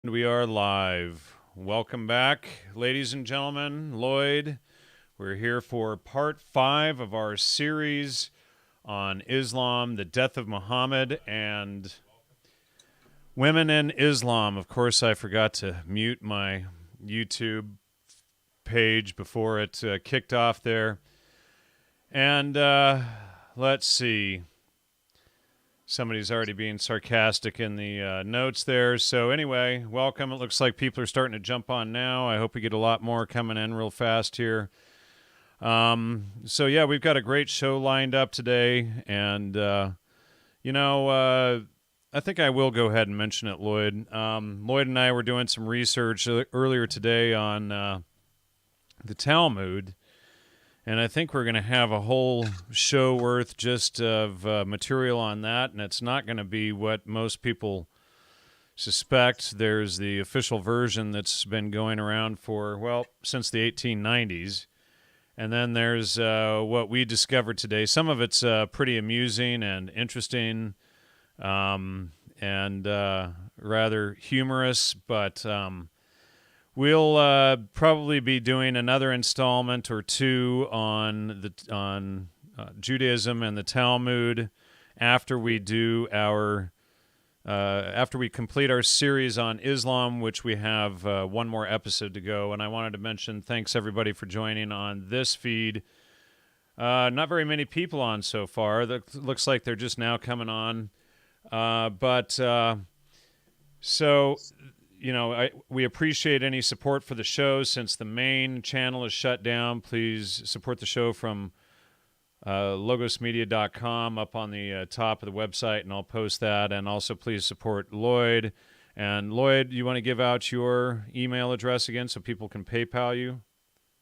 We are live. Welcome back, ladies and gentlemen. Lloyd, we're here for part 5 of our series on Islam, the death of Muhammad, and women in Islam. Of course, I forgot to mute my YouTube page before it kicked off there. And let's see. Somebody's already being sarcastic in the notes there. So anyway, welcome. It looks like people are starting to jump on now. I hope we get a lot more coming in real fast here. So yeah, we've got a great show lined up today. And, I think I will go ahead and mention it, Lloyd. Lloyd and I were doing some research earlier today on the Talmud. And I think we're going to have a whole show worth just of material on that, and it's not going to be what most people suspect. There's the official version that's been going around for, well, since the 1890s. And then there's what we discovered today. Some of it's pretty amusing and interesting and rather humorous, but... we'll probably be doing another installment or two on Judaism and the Talmud after we do after we complete our series on Islam, which we have one more episode to go. And I wanted to mention thanks everybody for joining on this feed. Not very many people on so far. That looks like they're just now coming on, so. We appreciate any support for the show. Since the main channel is shut down, please support the show from logosmedia.com up on the top of the website, and I'll post that. And also please support Lloyd. And Lloyd, you want to give out your email address again so people can PayPal you?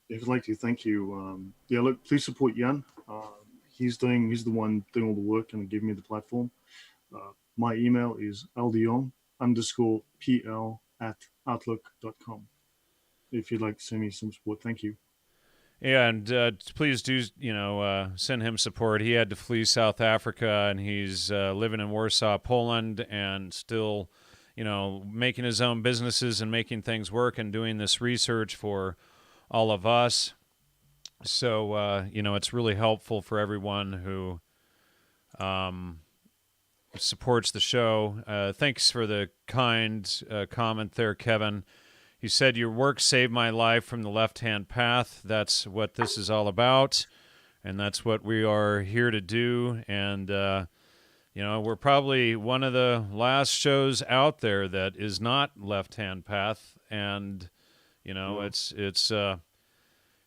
If you'd like to, thank you. Look, please support Jan. He's the one doing all the work and giving me the platform. My email is ldjong_pl@outlook.com. If you'd like to send me some support, thank you. Yeah, and please do, send him support. He had to flee South Africa, and he's living in Warsaw, Poland, and still, making his own businesses and making things work and doing this research for all of us. So, it's really helpful for everyone who supports the show. Thanks for the kind comment there, Kevin. He said, your work saved my life from the left-hand path. That's what this is all about, and that's what we are here to do. And, we're probably one of the last shows out there that is not left-hand path. And, it's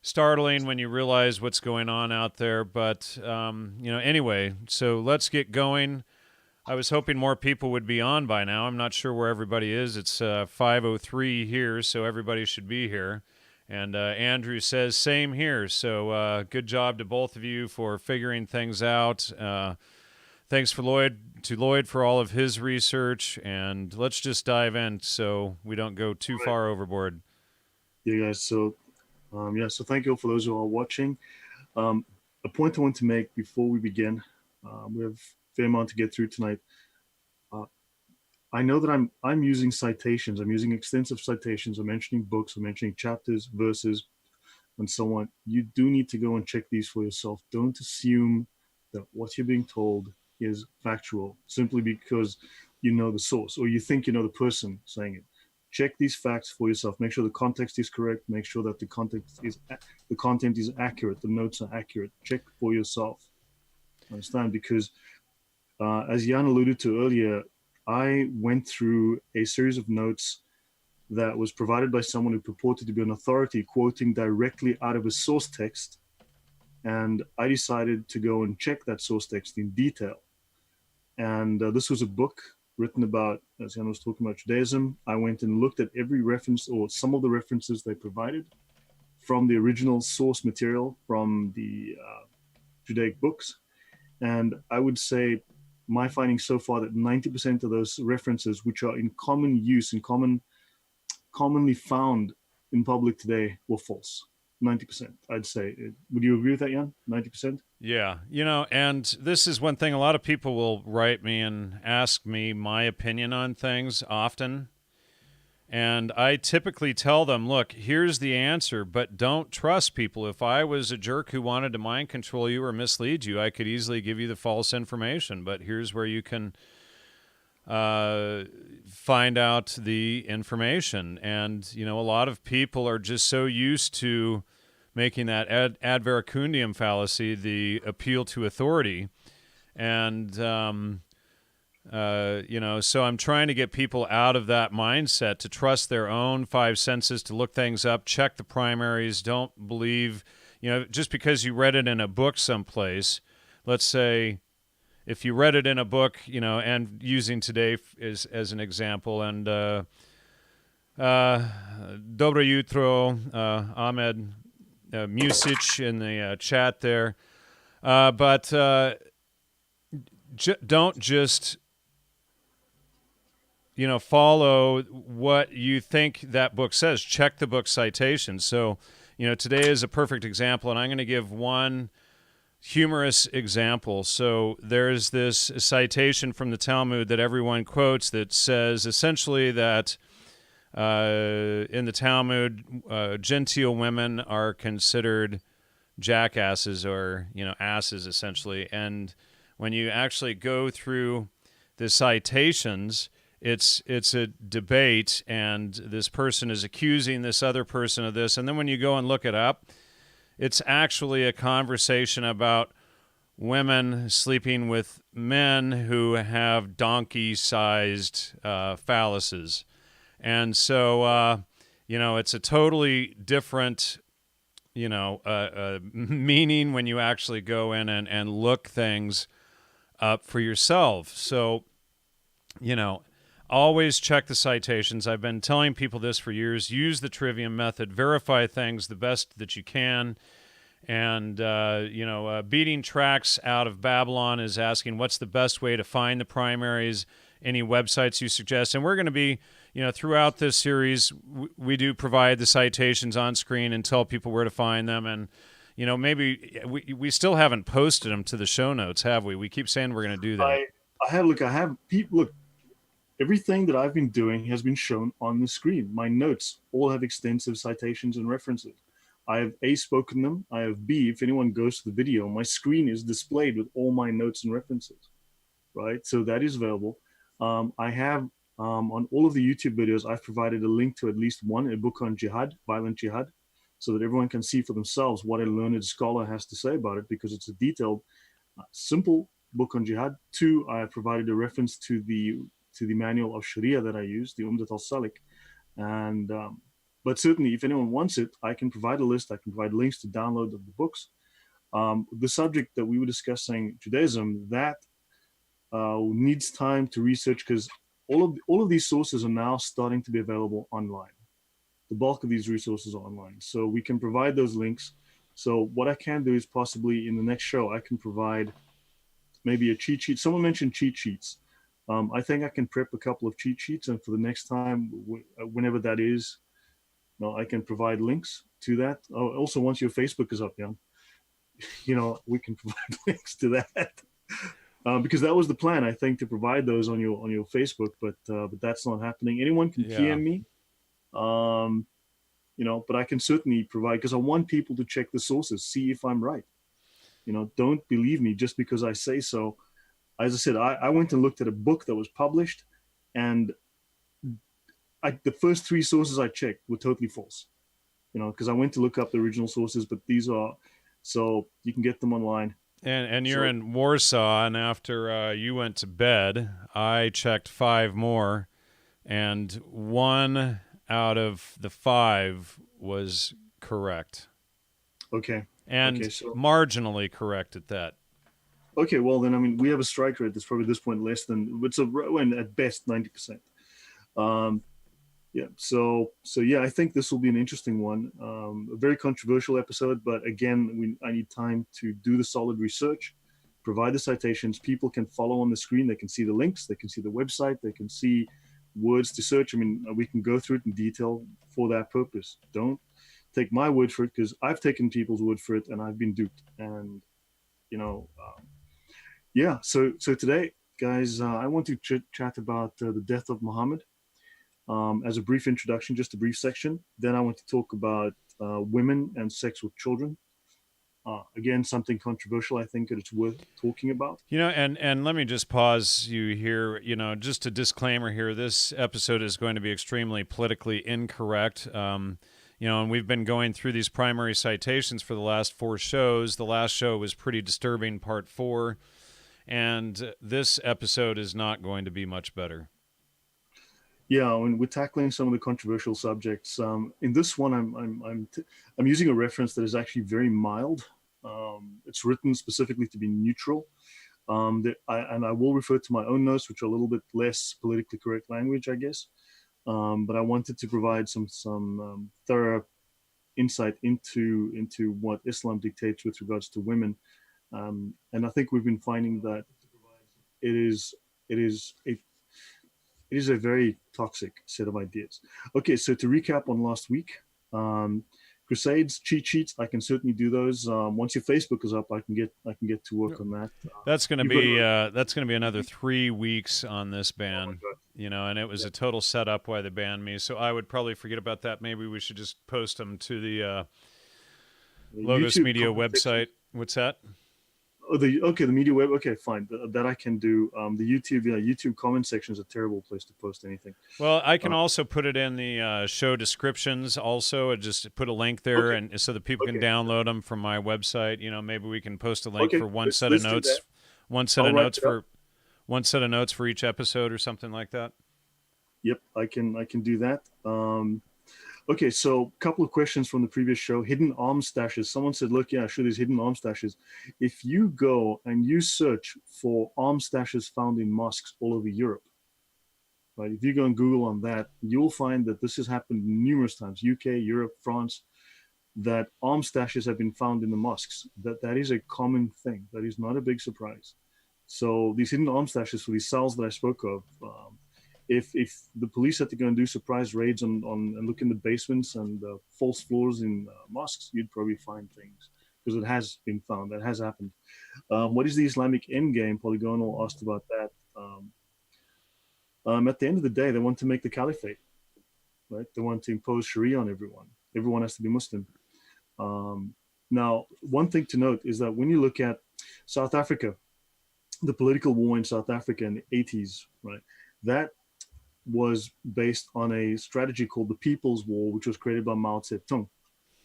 startling when you realize what's going on out there. But, anyway, so let's get going. I was hoping more people would be on by now. I'm not sure where everybody is. It's 5:03 here, so everybody should be here. And Andrew says, same here. So good job to both of you for figuring things out. Thanks to Lloyd for all of his research. And let's just dive in so we don't go too far overboard. Yeah, guys. So, so thank you all for those who are watching. A point I want to make before we begin, we have fair amount to get through tonight. I know that I'm using citations. I'm using extensive citations. I'm mentioning books. I'm mentioning chapters, verses, and so on. You do need to go and check these for yourself. Don't assume that what you're being told is factual simply because you know the source or you think you know the person saying it. Check these facts for yourself. Make sure the context is correct. Make sure that the content is accurate. The notes are accurate. Check for yourself. Understand? Because as Jan alluded to earlier, I went through a series of notes that was provided by someone who purported to be an authority quoting directly out of a source text. And I decided to go and check that source text in detail. And this was a book written about, as Jan was talking about, Judaism. I went and looked at every reference or some of the references they provided from the original source material from the Judaic books. And I would say my findings so far that 90% of those references, which are in common use and commonly found in public today, were false. 90%, I'd say. Would you agree with that, Jan? 90%? Yeah, and this is one thing a lot of people will write me and ask me my opinion on things often. And I typically tell them, look, here's the answer, but don't trust people. If I was a jerk who wanted to mind control you or mislead you, I could easily give you the false information. But here's where you can find out the information. And, you know, a lot of people are just so used to making that ad veracundium fallacy, the appeal to authority. And, you know, so I'm trying to get people out of that mindset to trust their own five senses, to look things up, check the primaries. Don't believe, you know, just because you read it in a book someplace. Let's say if you read it in a book, you know, and using today as an example, and Dobro jutro, Ahmed Music in the chat there. But don't just, you know, follow what you think that book says. Check the book citations. So, you know, today is a perfect example, and I'm going to give one humorous example. So there's this citation from the Talmud that everyone quotes that says essentially that in the Talmud, genteel women are considered jackasses, or, you know, asses essentially. And when you actually go through the citations, it's a debate, and this person is accusing this other person of this. And then when you go and look it up, it's actually a conversation about women sleeping with men who have donkey-sized phalluses. And so, you know, it's a totally different, you know, meaning when you actually go in and look things up for yourself. So, you know, always check the citations. I've been telling people this for years. Use the trivium method. Verify things the best that you can. And, you know, Beating Tracks out of Babylon is asking, what's the best way to find the primaries? Any websites you suggest? And we're going to be, you know, throughout this series, we do provide the citations on screen and tell people where to find them. And, you know, maybe we still haven't posted them to the show notes, have we? We keep saying we're going to do that. I have people, look, everything that I've been doing has been shown on the screen. My notes all have extensive citations and references. I have A, spoken them. I have B, if anyone goes to the video, my screen is displayed with all my notes and references, right? So that is available. I have, on all of the YouTube videos, I've provided a link to at least one, a book on jihad, violent jihad, so that everyone can see for themselves what a learned scholar has to say about it, because it's a detailed, simple book on jihad. Two, I have provided a reference to the manual of Sharia that I use, the Umdat al-Salik. And but certainly, if anyone wants it, I can provide a list. I can provide links to download of the books. The subject that we were discussing, Judaism, that needs time to research, because all of these sources are now starting to be available online. The bulk of these resources are online, so we can provide those links. So what I can do is possibly in the next show, I can provide maybe a cheat sheet. Someone mentioned cheat sheets. I think I can prep a couple of cheat sheets, and for the next time, whenever that is, you know, I can provide links to that. Also, once your Facebook is up, Jan, you know, we can provide links to that. Because that was the plan, I think, to provide those on your Facebook, but that's not happening. Anyone can PM me, you know, but I can certainly provide, because I want people to check the sources, see if I'm right. You know, don't believe me just because I say so. As I said, I went and looked at a book that was published, and the first three sources I checked were totally false. You know, because I went to look up the original sources, but these are, so you can get them online. And you're in Warsaw, and after you went to bed, I checked 5 more, and 1 out of the 5 was correct. Okay. And okay, so marginally correct at that. Okay, well then, I mean, we have a strike rate that's probably at this point less than, it's at best 90%. Yeah, so yeah, I think this will be an interesting one. A very controversial episode, but again, I need time to do the solid research, provide the citations. People can follow on the screen. They can see the links. They can see the website. They can see words to search. I mean, we can go through it in detail for that purpose. Don't take my word for it, because I've taken people's word for it and I've been duped. And, you know, yeah, so today, guys, I want to chat about the death of Mohammed. as a brief introduction, just a brief section. Then I want to talk about women and sex with children. Again, something controversial. I think that it's worth talking about. And let me just pause you here. Just a disclaimer here. This episode is going to be extremely politically incorrect. And we've been going through these primary citations for the last 4 shows. The last show was pretty disturbing, part 4. And this episode is not going to be much better. Yeah, when we're tackling some of the controversial subjects, in this one, I'm using a reference that is actually very mild. It's written specifically to be neutral, and I will refer to my own notes, which are a little bit less politically correct language, I guess. But I wanted to provide some thorough insight into what Islam dictates with regards to women, and I think we've been finding that it is a very toxic set of ideas. Okay, so to recap on last week, Crusades, cheat sheets, I can certainly do those. Once your Facebook is up, I can get to work on that. That's going to be another 3 weeks on this ban. And it was a total setup why they banned me. So I would probably forget about that. Maybe we should just post them to the Logos YouTube Media website. section. What's that? Oh, the media web. Okay, fine. That I can do. The YouTube comment section is a terrible place to post anything. Well, I can also put it in the show descriptions. Also, just put a link there, Okay. and so that people can download them from my website. Maybe we can post a link for one let's set of do notes, that. one set I'll of write notes it up. for one set of notes for each episode or something like that. Yep, I can do that. Okay, so a couple of questions from the previous show. Hidden arms stashes. Someone said, look, yeah, sure, there's hidden arms stashes. If you go and you search for arms stashes found in mosques all over Europe, right? If you go and Google on that, you'll find that this has happened numerous times. UK, Europe, France, that arms stashes have been found in the mosques. That is a common thing. That is not a big surprise. So these hidden arms stashes for these cells that I spoke of, if the police had to go and do surprise raids on and look in the basements and false floors in mosques, you'd probably find things, because it has been found. That has happened. What is the Islamic endgame? Polygonal asked about that. At the end of the day, they want to make the caliphate, right? They want to impose Sharia on everyone. Everyone has to be Muslim. Now, one thing to note is that when you look at South Africa, the political war in South Africa in the 80s, right? That was based on a strategy called the People's War, which was created by Mao Zedong.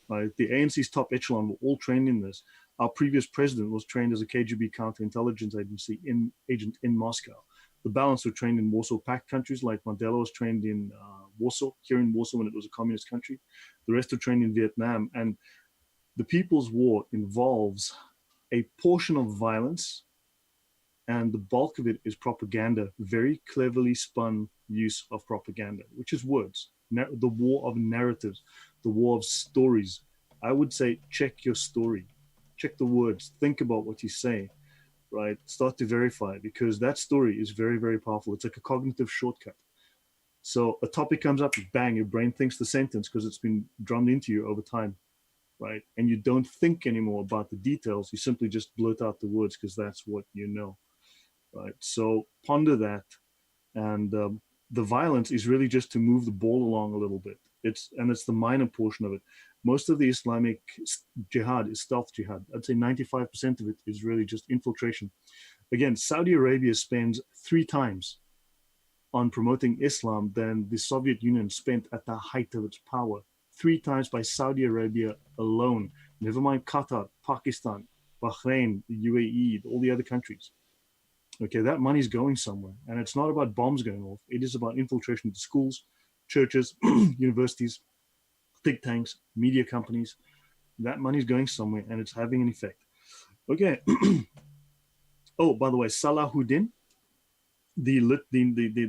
Right? The ANC's top echelon were all trained in this. Our previous president was trained as a KGB counterintelligence agency agent in Moscow. The balance were trained in Warsaw Pact countries, like Mandela was trained in Warsaw, here in Warsaw when it was a communist country. The rest were trained in Vietnam. And the People's War involves a portion of violence, and the bulk of it is propaganda, very cleverly spun use of propaganda, which is words, the war of narratives, the war of stories. I would say check your story, check the words, think about what you say, right? Start to verify, because that story is very, very powerful. It's like a cognitive shortcut. So a topic comes up, bang, your brain thinks the sentence because it's been drummed into you over time, right? And you don't think anymore about the details. You simply just blurt out the words because that's what you know. Right. So ponder that, and the violence is really just to move the ball along a little bit. It's the minor portion of it. Most of the Islamic jihad is stealth jihad. I'd say 95% of it is really just infiltration. Again, Saudi Arabia spends 3 times on promoting Islam than the Soviet Union spent at the height of its power. 3 times by Saudi Arabia alone. Never mind Qatar, Pakistan, Bahrain, the UAE, all the other countries. Okay, that money's going somewhere, and it's not about bombs going off. It is about infiltration into schools, churches, universities, think tanks, media companies. That money's going somewhere, and it's having an effect. Okay. Oh, by the way, Salahuddin, the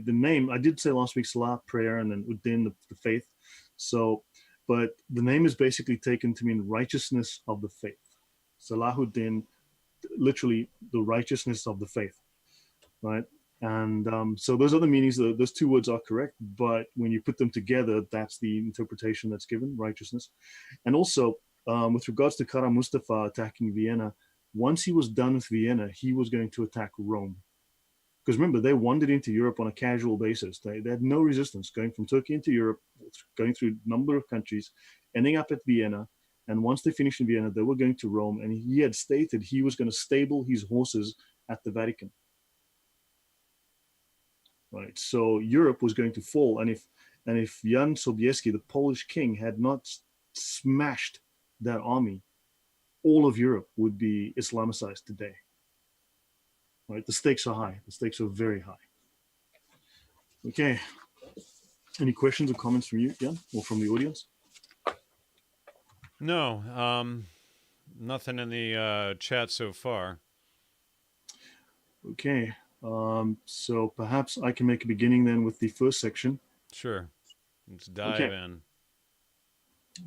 name, I did say last week, Salah, prayer, and then Uddin, the faith. So, but the name is basically taken to mean righteousness of the faith. Salahuddin, literally the righteousness of the faith. Right, and so those other meanings, those 2 words are correct, but when you put them together, that's the interpretation that's given, righteousness. And also, with regards to Kara Mustafa attacking Vienna, once he was done with Vienna, he was going to attack Rome, because remember, they wandered into Europe on a casual basis. They had no resistance going from Turkey into Europe, going through a number of countries, ending up at Vienna. And once they finished in Vienna, they were going to Rome. And he had stated he was going to stable his horses at the Vatican. Right. So Europe was going to fall. And if Jan Sobieski, the Polish king, had not smashed that army, all of Europe would be Islamicized today. Right? The stakes are high. The stakes are very high. Okay. Any questions or comments from you, Jan, or from the audience? No, nothing in the chat so far. Okay. So perhaps I can make a beginning then with the first section. Sure. Let's dive in.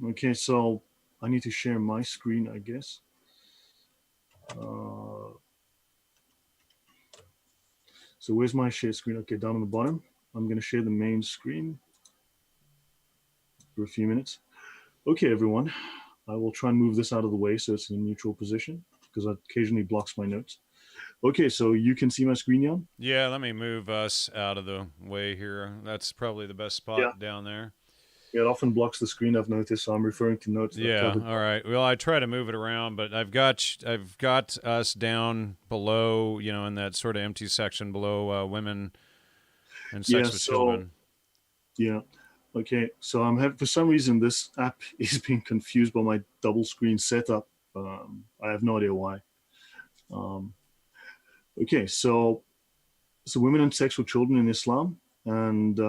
Okay, so I need to share my screen, I guess. So where's my share screen? Okay, down on the bottom. I'm going to share the main screen for a few minutes. Okay, everyone. I will try and move this out of the way so it's in a neutral position because it occasionally blocks my notes. Okay, so you can see my screen, Jan? Yeah, let me move us out of the way here. That's probably the best spot down there. Yeah, it often blocks the screen, I've noticed, so I'm referring to notes. Yeah, all right. Well, I try to move it around, but I've got us down below, in that sort of empty section below women and sex with children. Yeah. Okay, so I'm having, for some reason, this app is being confused by my double screen setup. I have no idea why. Okay, so women and sex with children in Islam. And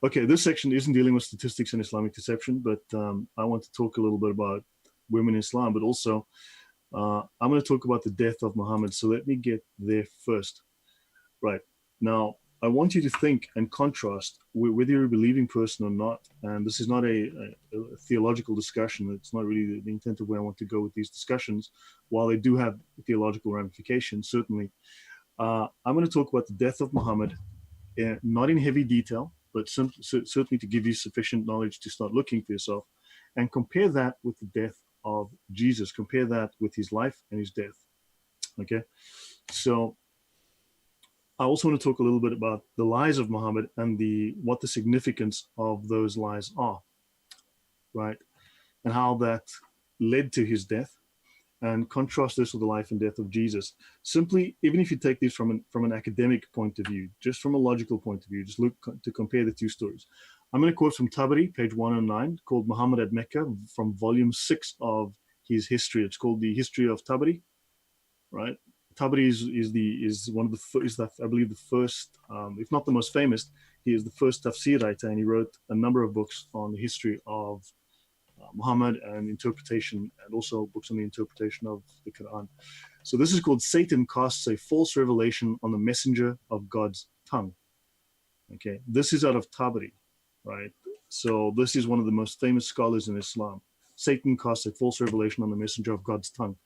okay, this section isn't dealing with statistics and Islamic deception, but I want to talk a little bit about women in Islam, but also I'm going to talk about the death of Muhammad. So let me get there first. Right. Now, I want you to think and contrast whether you're a believing person or not. And this is not a theological discussion. It's not really the intent of where I want to go with these discussions. While they do have theological ramifications, certainly. I'm going to talk about the death of Muhammad, not in heavy detail, but certainly to give you sufficient knowledge to start looking for yourself, and compare that with the death of Jesus. Compare that with his life and his death. Okay? So I also want to talk a little bit about the lies of Muhammad and what the significance of those lies are, right? And how that led to his death, and contrast this with the life and death of Jesus. Simply, even if you take this from an academic point of view, just from a logical point of view, just look to compare the two stories. I'm going to quote from Tabari, page 109, called Muhammad at Mecca, from volume 6 of his history. It's called the History of Tabari, right? Tabari is I believe the first, if not the most famous. He is the first tafsir writer, and he wrote a number of books on the history of Muhammad and interpretation, and also books on the interpretation of the Quran. So this is called Satan Casts a False Revelation on the Messenger of God's Tongue. Okay, this is out of Tabari, right? So this is one of the most famous scholars in Islam. Satan casts a false revelation on the Messenger of God's tongue.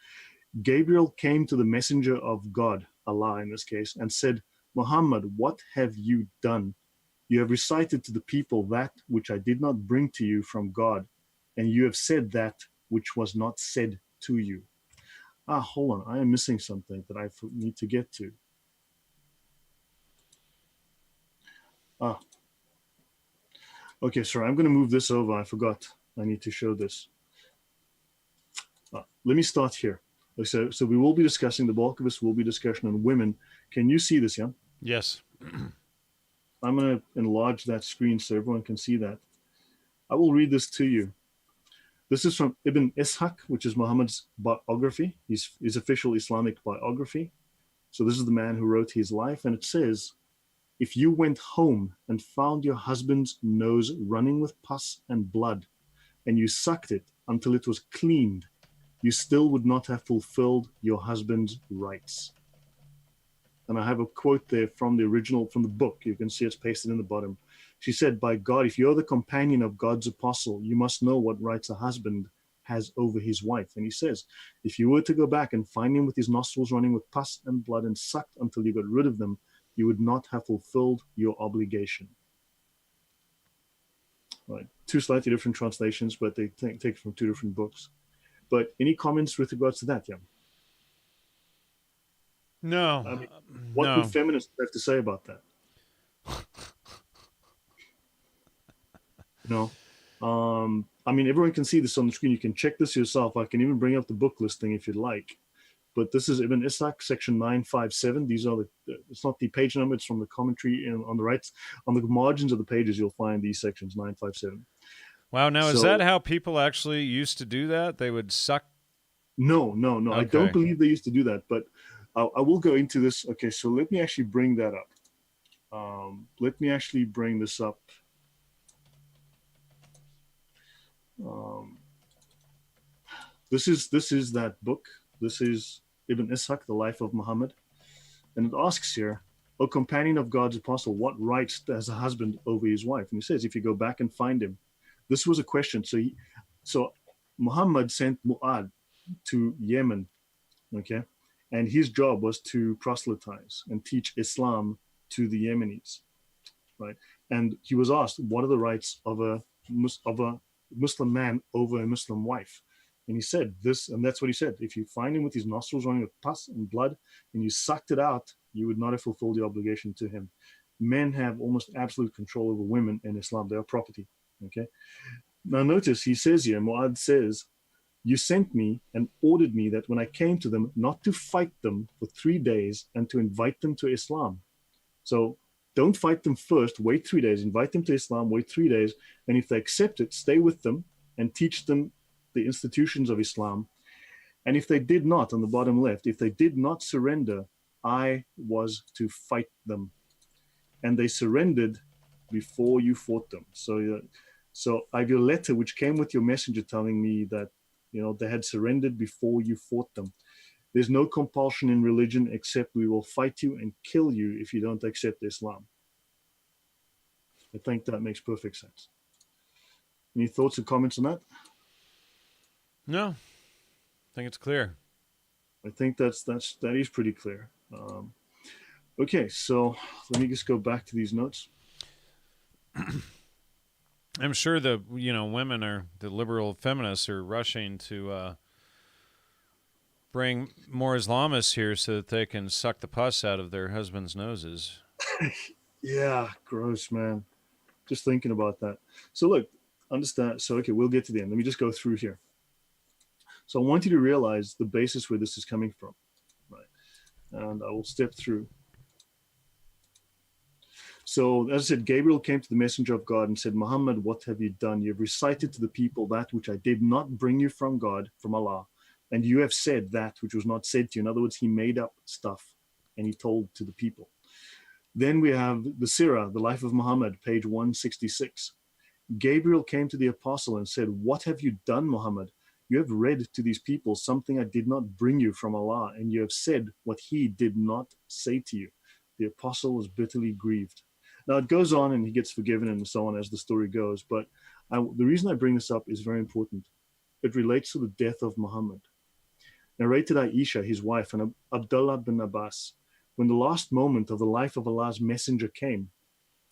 Gabriel came to the Messenger of God, Allah in this case, and said, Muhammad, what have you done? You have recited to the people that which I did not bring to you from God, and you have said that which was not said to you. Hold on. I am missing something that I need to get to. Okay, sorry. I'm going to move this over. I forgot. I need to show this. Let me start here. So we will be discussing, the bulk of this will be discussion on women. Can you see this, Jan? Yes. I'm going to enlarge that screen so everyone can see that. I will read this to you. This is from Ibn Ishaq, which is Muhammad's biography, his official Islamic biography. So this is the man who wrote his life, and it says, if you went home and found your husband's nose running with pus and blood, and you sucked it until it was cleaned, you still would not have fulfilled your husband's rights. And I have a quote there from the original, from the book. You can see it's pasted in the bottom. She said, by God, if you're the companion of God's apostle, you must know what rights a husband has over his wife. And he says, if you were to go back and find him with his nostrils running with pus and blood and sucked until you got rid of them, you would not have fulfilled your obligation. Right. Two slightly different translations, but they take it from two different books. But any comments with regards to that, Jan? No, I mean, what would no. feminists have to say about that? You know, I mean, everyone can see this on the screen. You can check this yourself. I can even bring up the book listing if you'd like. But this is Ibn Ishaq, section 957. These are it's not the page number, it's from the commentary on the right. On the margins of the pages, you'll find these sections, 957. Wow. Now, is that So, how people actually used to do that? They would suck. no, no, no. I don't Okay. believe they used to do that, but I will go into this. Okay, so let me actually bring that up. Let me actually bring this up. Um, this is that book. This is Ibn Ishaq, The Life of Muhammad. And it asks here, O companion of God's apostle, what rights has a husband over his wife? And he says, if you go back and find him, this was a question. So Muhammad sent Mu'ad to Yemen, okay? And his job was to proselytize and teach Islam to the Yemenis, right? And he was asked, what are the rights of a Muslim man over a Muslim wife? And he said this, and that's what he said. If you find him with his nostrils running with pus and blood, and you sucked it out, you would not have fulfilled your obligation to him. Men have almost absolute control over women in Islam. They are property. Okay. Now notice he says here, Mu'ad says, you sent me and ordered me that when I came to them, not to fight them for 3 days and to invite them to Islam. So don't fight them first, wait 3 days, invite them to Islam, wait 3 days, and if they accept it, stay with them and teach them the institutions of Islam. And if they did not, on the bottom left, if they did not surrender, I was to fight them. And they surrendered before you fought them. So I have your letter, which came with your messenger telling me that, they had surrendered before you fought them. There's no compulsion in religion except we will fight you and kill you if you don't accept Islam. I think that makes perfect sense. Any thoughts or comments on that? No, I think it's clear. I think that is pretty clear. Okay, so let me just go back to these notes. I'm sure the women the liberal feminists are rushing to bring more Islamists here so that they can suck the pus out of their husbands' noses. Yeah, gross, man. Just thinking about that. So look, understand. So okay, we'll get to the end. Let me just go through here. So I want you to realize the basis where this is coming from, right? And I will step through. So as I said, Gabriel came to the messenger of God and said, Muhammad, what have you done? You have recited to the people that which I did not bring you from God, from Allah. And you have said that which was not said to you. In other words, he made up stuff and he told to the people. Then we have the Sira, the life of Muhammad, page 166. Gabriel came to the apostle and said, what have you done, Muhammad? You have read to these people something I did not bring you from Allah, and you have said what he did not say to you. The apostle was bitterly grieved. Now it goes on and he gets forgiven and so on as the story goes. But the reason I bring this up is very important. It relates to the death of Muhammad. Narrated Aisha, his wife, and Abdullah bin Abbas. When the last moment of the life of Allah's messenger came,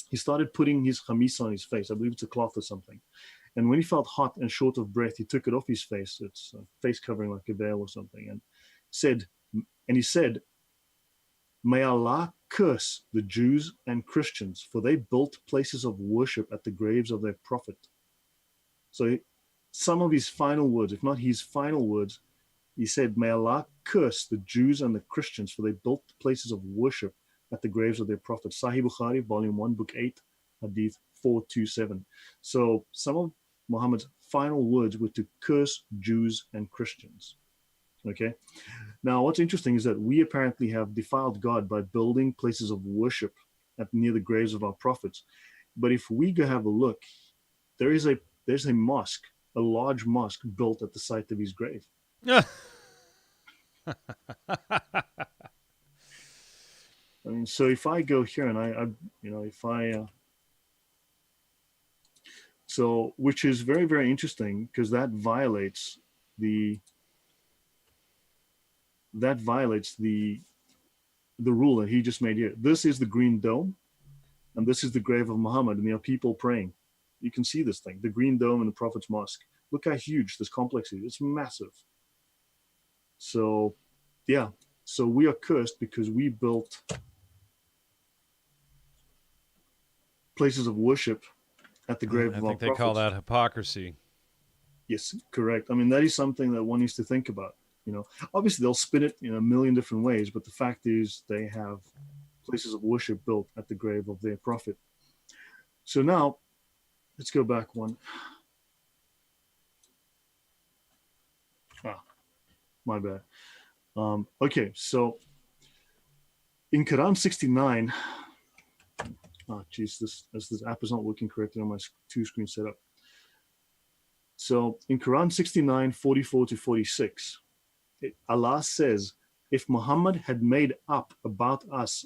he started putting his khamis on his face. I believe it's a cloth or something. And when he felt hot and short of breath, he took it off his face. It's a face covering like a veil or something. And he said, may Allah curse the Jews and Christians, for they built places of worship at the graves of their prophet. So some of his final words, if not his final words, he said, may Allah curse the Jews and the Christians, for they built places of worship at the graves of their prophet. Sahih Bukhari, volume 1, book 8, Hadith 427. So some of Muhammad's final words were to curse Jews and Christians. Okay. Now, what's interesting is that we apparently have defiled God by building places of worship near the graves of our prophets. But if we go have a look, there's a mosque, a large mosque built at the site of his grave. I mean, so if I go here and so which is very, very interesting because that violates the rule that he just made here. This is the green dome, and this is the grave of Muhammad, and there are people praying. You can see this thing, the green dome and the Prophet's mosque. Look how huge this complex is. It's massive. So, yeah. So we are cursed because we built places of worship at the grave I of our think they call prophets. that hypocrisy. Yes, correct. I mean, that is something that one needs to think about. Obviously they'll spin it in a million different ways, but the fact is they have places of worship built at the grave of their prophet. So now, let's go back one. My bad. Okay, so in Quran 69, this app is not working correctly on my two-screen setup. So in Quran 69, 44 to 46, Allah says, if Muhammad had made up about us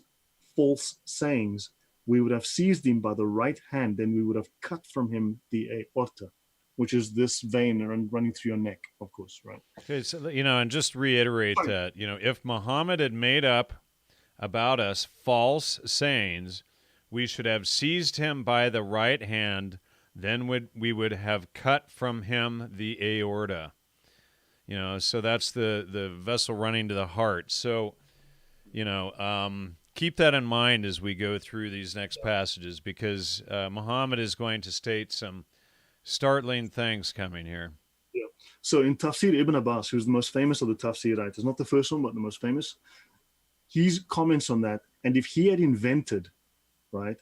false sayings, we would have seized him by the right hand, then we would have cut from him the aorta, which is this vein running through your neck, of course, right? Okay, so, and just reiterate that, if Muhammad had made up about us false sayings, we should have seized him by the right hand, then we would have cut from him the aorta. So that's the vessel running to the heart. So, keep that in mind as we go through these next passages, because Muhammad is going to state some startling things coming here. Yeah. So in Tafsir Ibn Abbas, who's the most famous of the Tafsir writers, not the first one, but the most famous, he comments on that. And if he had invented, right,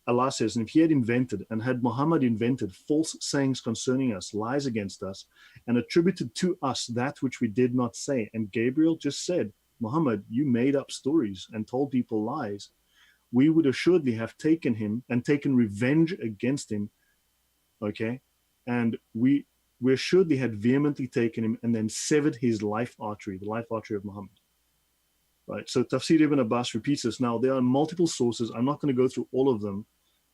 Allah says, and if he had invented and had Muhammad invented false sayings concerning us, lies against us, and attributed to us that which we did not say, and Gabriel just said, Muhammad, you made up stories and told people lies, we would assuredly have taken him and taken revenge against him, okay? And we assuredly had vehemently taken him and then severed his life artery, the life artery of Muhammad. Right, so Tafsir Ibn Abbas repeats this. Now, there are multiple sources. I'm not going to go through all of them,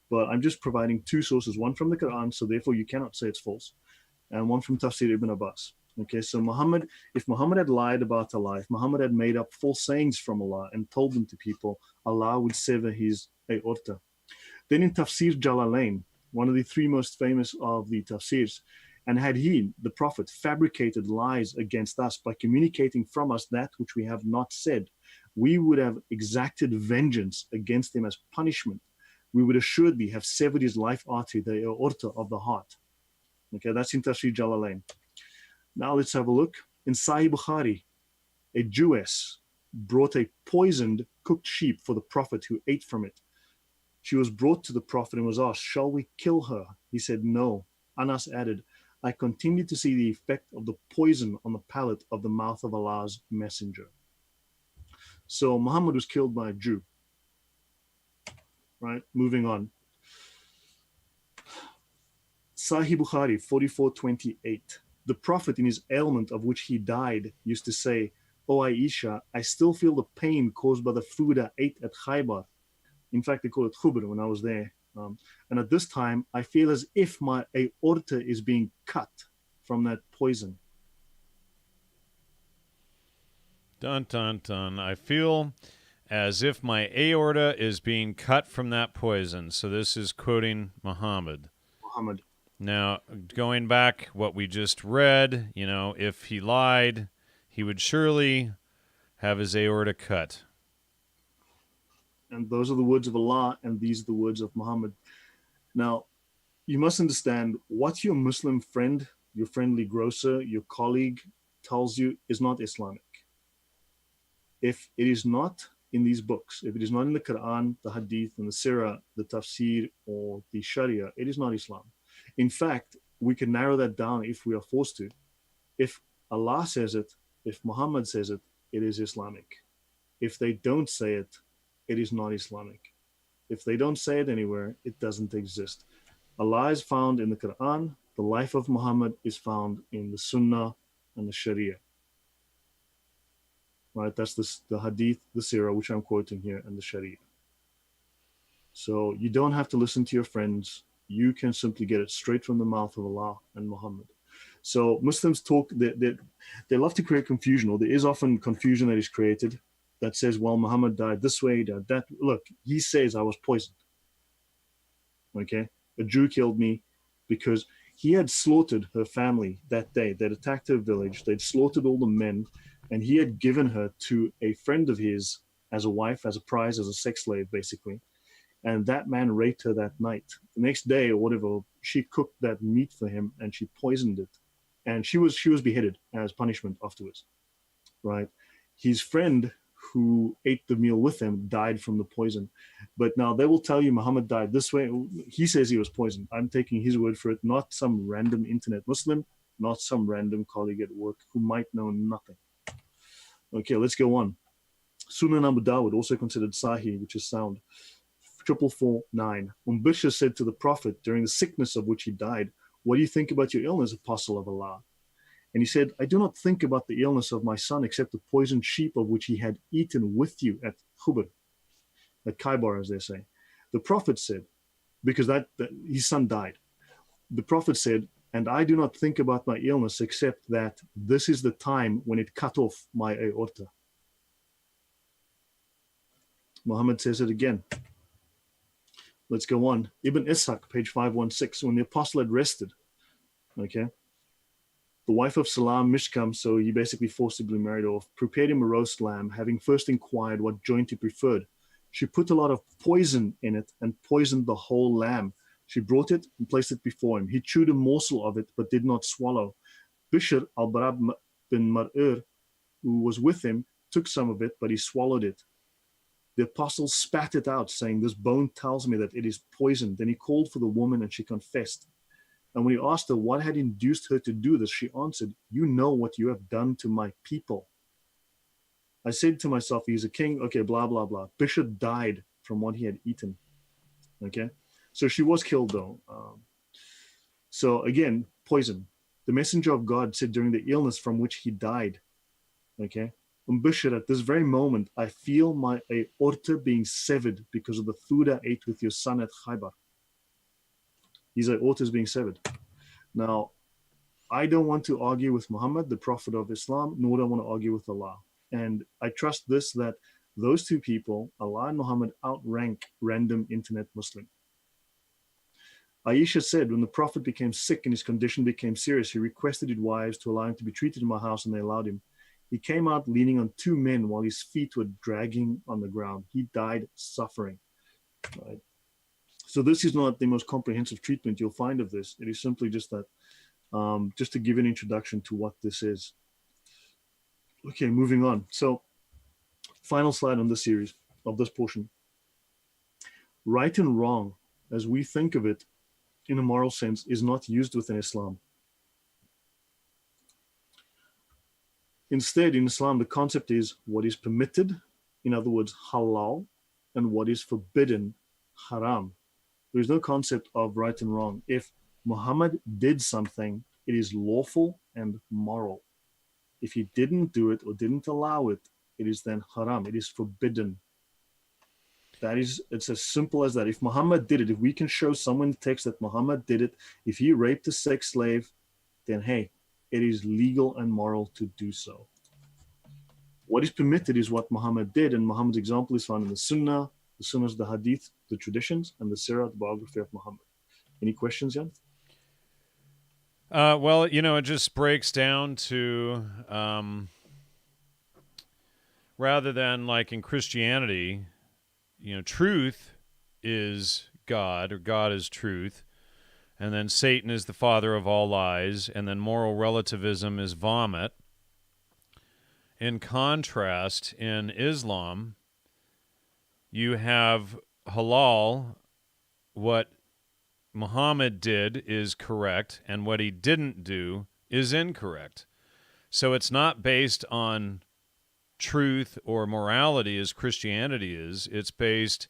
but I'm just providing two sources, one from the Quran, so therefore you cannot say it's false, and one from Tafsir Ibn Abbas. Okay, so if Muhammad had lied about Allah, if Muhammad had made up false sayings from Allah and told them to people, Allah would sever his aorta. Then in Tafsir Jalalain, one of the three most famous of the tafsirs, and had he, the Prophet, fabricated lies against us by communicating from us that which we have not said, we would have exacted vengeance against him as punishment. We would assuredly have severed his life artery, the aorta of the heart. Okay, that's in Tafsir Jalalain. Now let's have a look. In Sahih Bukhari, a Jewess brought a poisoned cooked sheep for the Prophet, who ate from it. She was brought to the Prophet and was asked, shall we kill her? He said, no. Anas added, I continued to see the effect of the poison on the palate of the mouth of Allah's messenger. So Muhammad was killed by a Jew. Right, moving on. Sahih Bukhari 44:28. The Prophet, in his ailment of which he died, used to say, O Aisha, I still feel the pain caused by the food I ate at Khaybar. In fact, they call it khubr when I was there. And at this time, I feel as if my aorta is being cut from that poison. Dun, dun, dun. I feel as if my aorta is being cut from that poison. So this is quoting Muhammad. Now, going back what we just read, if he lied, he would surely have his aorta cut. And those are the words of Allah, and these are the words of Muhammad. Now, you must understand what your Muslim friend, your friendly grocer, your colleague tells you is not Islamic. If it is not in these books, if it is not in the Quran, the Hadith, and the Sira, the Tafsir, or the Sharia, it is not Islam. In fact, we can narrow that down if we are forced to. If Allah says it, if Muhammad says it, it is Islamic. If they don't say it, it is not Islamic. If they don't say it anywhere, it doesn't exist. Allah is found in the Quran. The life of Muhammad is found in the Sunnah and the Sharia. Right? That's the Hadith, the Sira, which I'm quoting here, and the Sharia. So you don't have to listen to your friends. You can simply get it straight from the mouth of Allah and Muhammad. So Muslims they love to create confusion, or there is often confusion that is created that says, well, Muhammad died this way, died that. Look, he says I was poisoned. Okay? A Jew killed me because he had slaughtered her family that day. They'd attacked her village. They'd slaughtered all the men, and he had given her to a friend of his as a wife, as a prize, as a sex slave, basically. And that man raped her that night. The next day or whatever, she cooked that meat for him and she poisoned it, and she was beheaded as punishment afterwards. Right? His friend who ate the meal with him died from the poison. But now they will tell you Muhammad died this way. He says he was poisoned. I'm taking his word for it, not some random internet Muslim, not some random colleague at work who might know nothing. Okay, let's go on. Sunan Abu Dawud, also considered Sahih, which is sound. 4449. Bishir said to the Prophet during the sickness of which he died, "What do you think about your illness, Apostle of Allah?" And he said, "I do not think about the illness of my son except the poisoned sheep of which he had eaten with you at Khubr, at Khaybar, as they say." The Prophet said, because that his son died, the Prophet said, "And I do not think about my illness except that this is the time when it cut off my aorta." Muhammad says it again. Let's go on. Ibn Ishaq, page 516. When the apostle had rested, okay, the wife of Salam, Mishkam, so he basically forcibly married off, prepared him a roast lamb, having first inquired what joint he preferred. She put a lot of poison in it and poisoned the whole lamb. She brought it and placed it before him. He chewed a morsel of it, but did not swallow. Bishr al-Barab bin Mar'ir, who was with him, took some of it, but he swallowed it. The apostle spat it out, saying, "This bone tells me that it is poisoned." Then he called for the woman and she confessed. And when he asked her what had induced her to do this, she answered, "You know what you have done to my people." I said to myself, "He's a king." Okay, blah, blah, blah. Bishop died from what he had eaten. Okay, so she was killed though. So again, poison. The messenger of God said during the illness from which he died, okay, Bishop, at this very moment, I feel my aorta being severed because of the food I ate with your son at Khaybar. His aorta is being severed. Now, I don't want to argue with Muhammad, the Prophet of Islam, nor do I want to argue with Allah. And I trust this, that those two people, Allah and Muhammad, outrank random internet Muslim. Aisha said, when the Prophet became sick and his condition became serious, he requested his wives to allow him to be treated in my house, and they allowed him. He came out leaning on two men while his feet were dragging on the ground. He died suffering. Right? So this is not the most comprehensive treatment you'll find of this. It is simply just that, just to give an introduction to what this is. Okay, moving on. So, final slide on this series, of this portion. Right and wrong, as we think of it in a moral sense, is not used within Islam. Instead, in Islam, the concept is what is permitted, in other words, halal, and what is forbidden, haram. There is no concept of right and wrong. If Muhammad did something, it is lawful and moral. If he didn't do it or didn't allow it, it is then haram. It is forbidden. It's as simple as that. If Muhammad did it, if we can show someone in the text that Muhammad did it, if he raped a sex slave, then hey, it is legal and moral to do so. What is permitted is what Muhammad did, and Muhammad's example is found in the Sunnah, the Sunnahs, the Hadith, the traditions, and the Sira, the biography of Muhammad. Any questions, Jan? Well, it just breaks down to, rather than like in Christianity, truth is God, or God is truth, and then Satan is the father of all lies, and then moral relativism is vomit. In contrast, in Islam, you have halal. What Muhammad did is correct, and what he didn't do is incorrect. So it's not based on truth or morality as Christianity is. It's based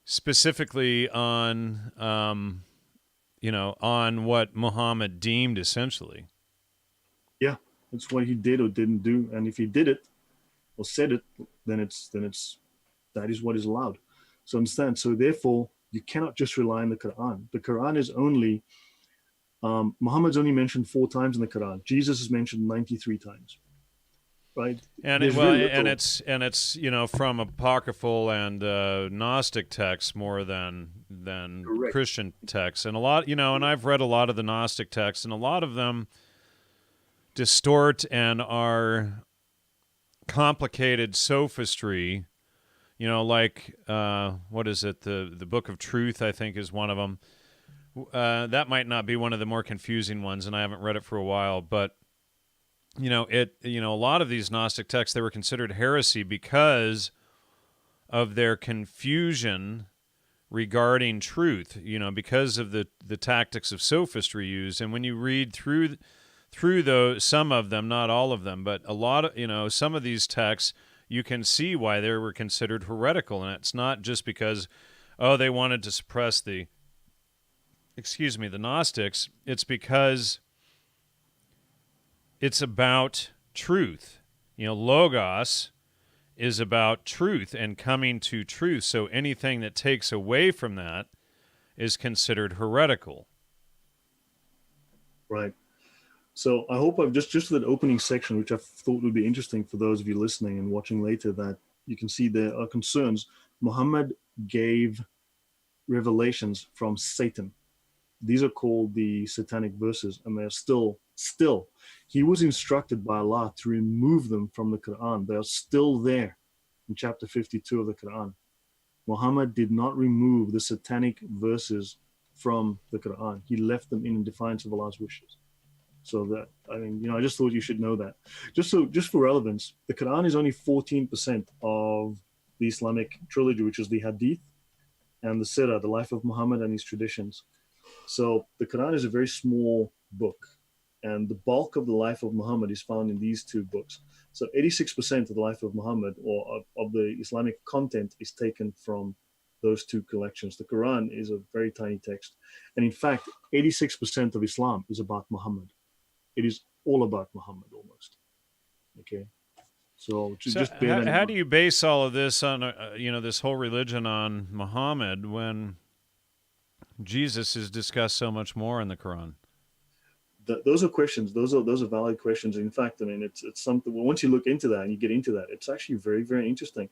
specifically on, on what Muhammad deemed, essentially. Yeah, it's what he did or didn't do, and if he did it or said it, then it's that is what is allowed. So understand. So therefore, you cannot just rely on the Quran. The Quran is only Muhammad's only mentioned 4 times in the Quran. Jesus is mentioned 93 times. Right, and it's from apocryphal and Gnostic texts more than Correct. Christian texts, and a lot and I've read a lot of the Gnostic texts, and a lot of them distort and are complicated sophistry. Like what is it? The Book of Truth, I think, is one of them. That might not be one of the more confusing ones, and I haven't read it for a while. But a lot of these Gnostic texts, they were considered heresy because of their confusion regarding truth. Because of the tactics of sophistry used. And when you read through those, some of them, not all of them, but a lot of some of these texts, you can see why they were considered heretical, and it's not just because they wanted to suppress the Gnostics. It's because it's about truth. Logos is about truth and coming to truth. So anything that takes away from that is considered heretical. Right. So I hope I've just that opening section, which I thought would be interesting for those of you listening and watching later, that you can see there are concerns. Muhammad gave revelations from Satan. These are called the satanic verses, and they're still, he was instructed by Allah to remove them from the Quran. They're still there in chapter 52 of the Quran. Muhammad did not remove the satanic verses from the Quran. He left them in defiance of Allah's wishes. So that, I just thought you should know that. Just for relevance, the Quran is only 14% of the Islamic trilogy, which is the Hadith and the Sira, the life of Muhammad and his traditions. So the Quran is a very small book, and the bulk of the life of Muhammad is found in these two books. So 86% of the life of Muhammad, or of the Islamic content, is taken from those two collections. The Quran is a very tiny text. And in fact, 86% of Islam is about Muhammad. It is all about Muhammad almost. Okay. So just bear that in mind. How do you base all of this on, this whole religion on Muhammad when Jesus is discussed so much more in the Quran? Those are questions. Those are valid questions. In fact, it's something. Well, once you look into that and you get into that, it's actually very, very interesting.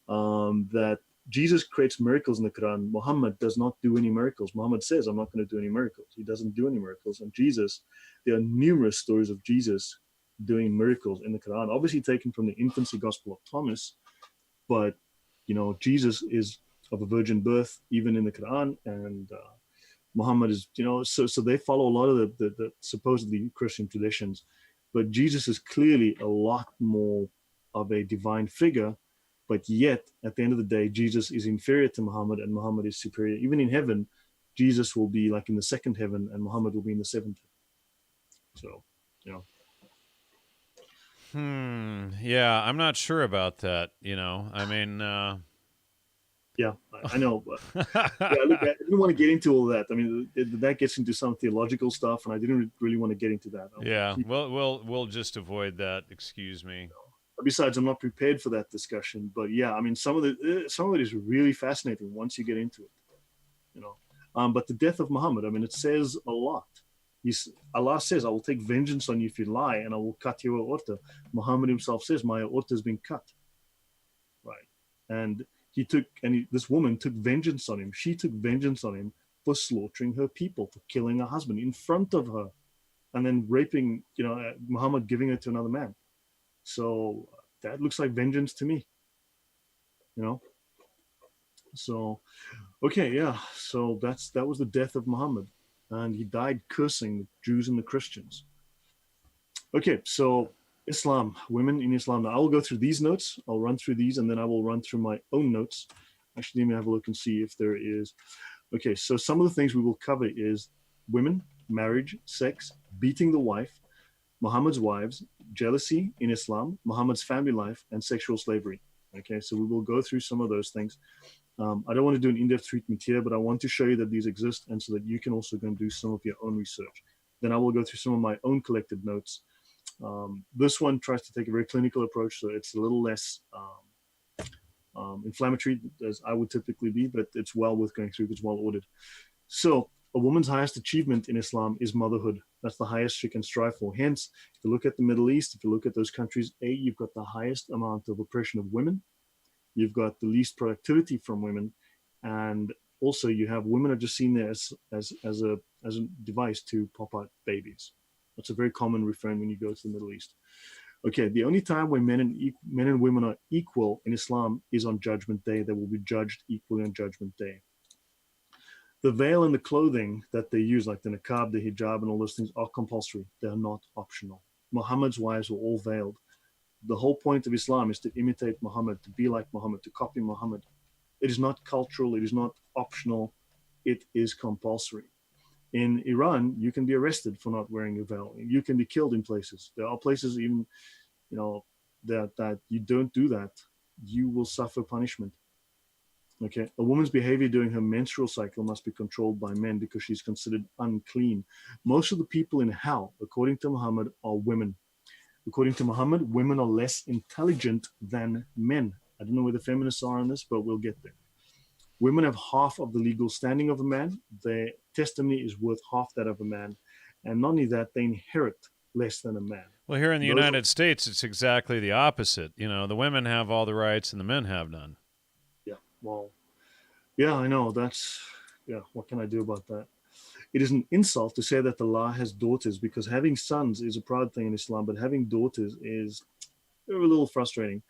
That Jesus creates miracles in the Quran. Muhammad does not do any miracles. Muhammad says, "I'm not going to do any miracles." He doesn't do any miracles. And Jesus, there are numerous stories of Jesus doing miracles in the Quran, obviously taken from the infancy gospel of Thomas, but Jesus is of a virgin birth even in the Quran, and Muhammad is, so they follow a lot of the supposedly Christian traditions, but Jesus is clearly a lot more of a divine figure. But yet, at the end of the day, Jesus is inferior to Muhammad, and Muhammad is superior. Even in heaven, Jesus will be like in the second heaven, and Muhammad will be in the seventh. So, Yeah, I'm not sure about that. Yeah, I know. But look, I didn't want to get into all that. That gets into some theological stuff, and I didn't really want to get into that. We'll just avoid that. Excuse me. Besides, I'm not prepared for that discussion. But yeah, some of it is really fascinating once you get into it. But the death of Muhammad, it says a lot. Allah says, "I will take vengeance on you if you lie, and I will cut your aorta." Muhammad himself says, "My aorta has been cut." Right, and this woman took vengeance on him. She took vengeance on him for slaughtering her people, for killing her husband in front of her, and then raping, Muhammad, giving her to another man. So that looks like vengeance to me, So, okay, yeah. So that was the death of Muhammad, and he died cursing the Jews and the Christians. Okay, so Islam, women in Islam. Now I will go through these notes. I'll run through these, and then I will run through my own notes. Actually, let me have a look and see if there is. Okay, so some of the things we will cover is women, marriage, sex, beating the wife, Muhammad's wives, jealousy in Islam, Muhammad's family life, and sexual slavery. Okay, so we will go through some of those things. I don't want to do an in-depth treatment here, but I want to show you that these exist, and so that you can also go and do some of your own research. Then I will go through some of my own collected notes. This one tries to take a very clinical approach, so it's a little less inflammatory as I would typically be, but it's well worth going through. It's well ordered. So a woman's highest achievement in Islam is motherhood. That's the highest she can strive for. Hence, if you look at the Middle East, if you look at those countries, you've got the highest amount of oppression of women. You've got the least productivity from women, and also you have women are just seen there as a device to pop out babies. That's a very common refrain when you go to the Middle East. Okay, the only time when men and women are equal in Islam is on Judgment Day. They will be judged equally on Judgment Day. The veil and the clothing that they use, like the niqab, the hijab, and all those things, are compulsory. They are not optional. Muhammad's wives were all veiled. The whole point of Islam is to imitate Muhammad, to be like Muhammad, to copy Muhammad. It is not cultural. It is not optional. It is compulsory. In Iran, you can be arrested for not wearing a veil. You can be killed in places. There are places even, that you don't do that, you will suffer punishment. Okay, a woman's behavior during her menstrual cycle must be controlled by men because she's considered unclean. Most of the people in hell, according to Muhammad, are women. According to Muhammad, women are less intelligent than men. I don't know where the feminists are on this, but we'll get there. Women have half of the legal standing of a man. Their testimony is worth half that of a man. And not only that, they inherit less than a man. Well, here in the United States, it's exactly the opposite. The women have all the rights and the men have none. Yeah, well, yeah, I know. What can I do about that? It is an insult to say that Allah has daughters, because having sons is a proud thing in Islam, but having daughters is a little frustrating.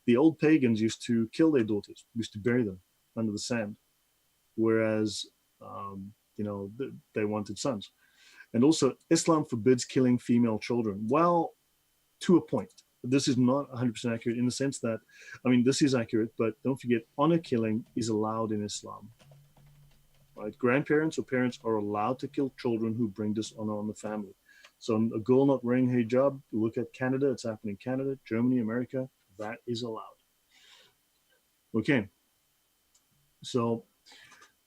The old pagans used to kill their daughters, used to bury them under the sand, whereas, they wanted sons. And also, Islam forbids killing female children. Well, to a point. This is not 100% accurate in the sense that, this is accurate, but don't forget, honor killing is allowed in Islam. Right? Grandparents or parents are allowed to kill children who bring dishonor on the family. So a girl not wearing hijab, look at Canada, it's happening in Canada, Germany, America, that is allowed. Okay. So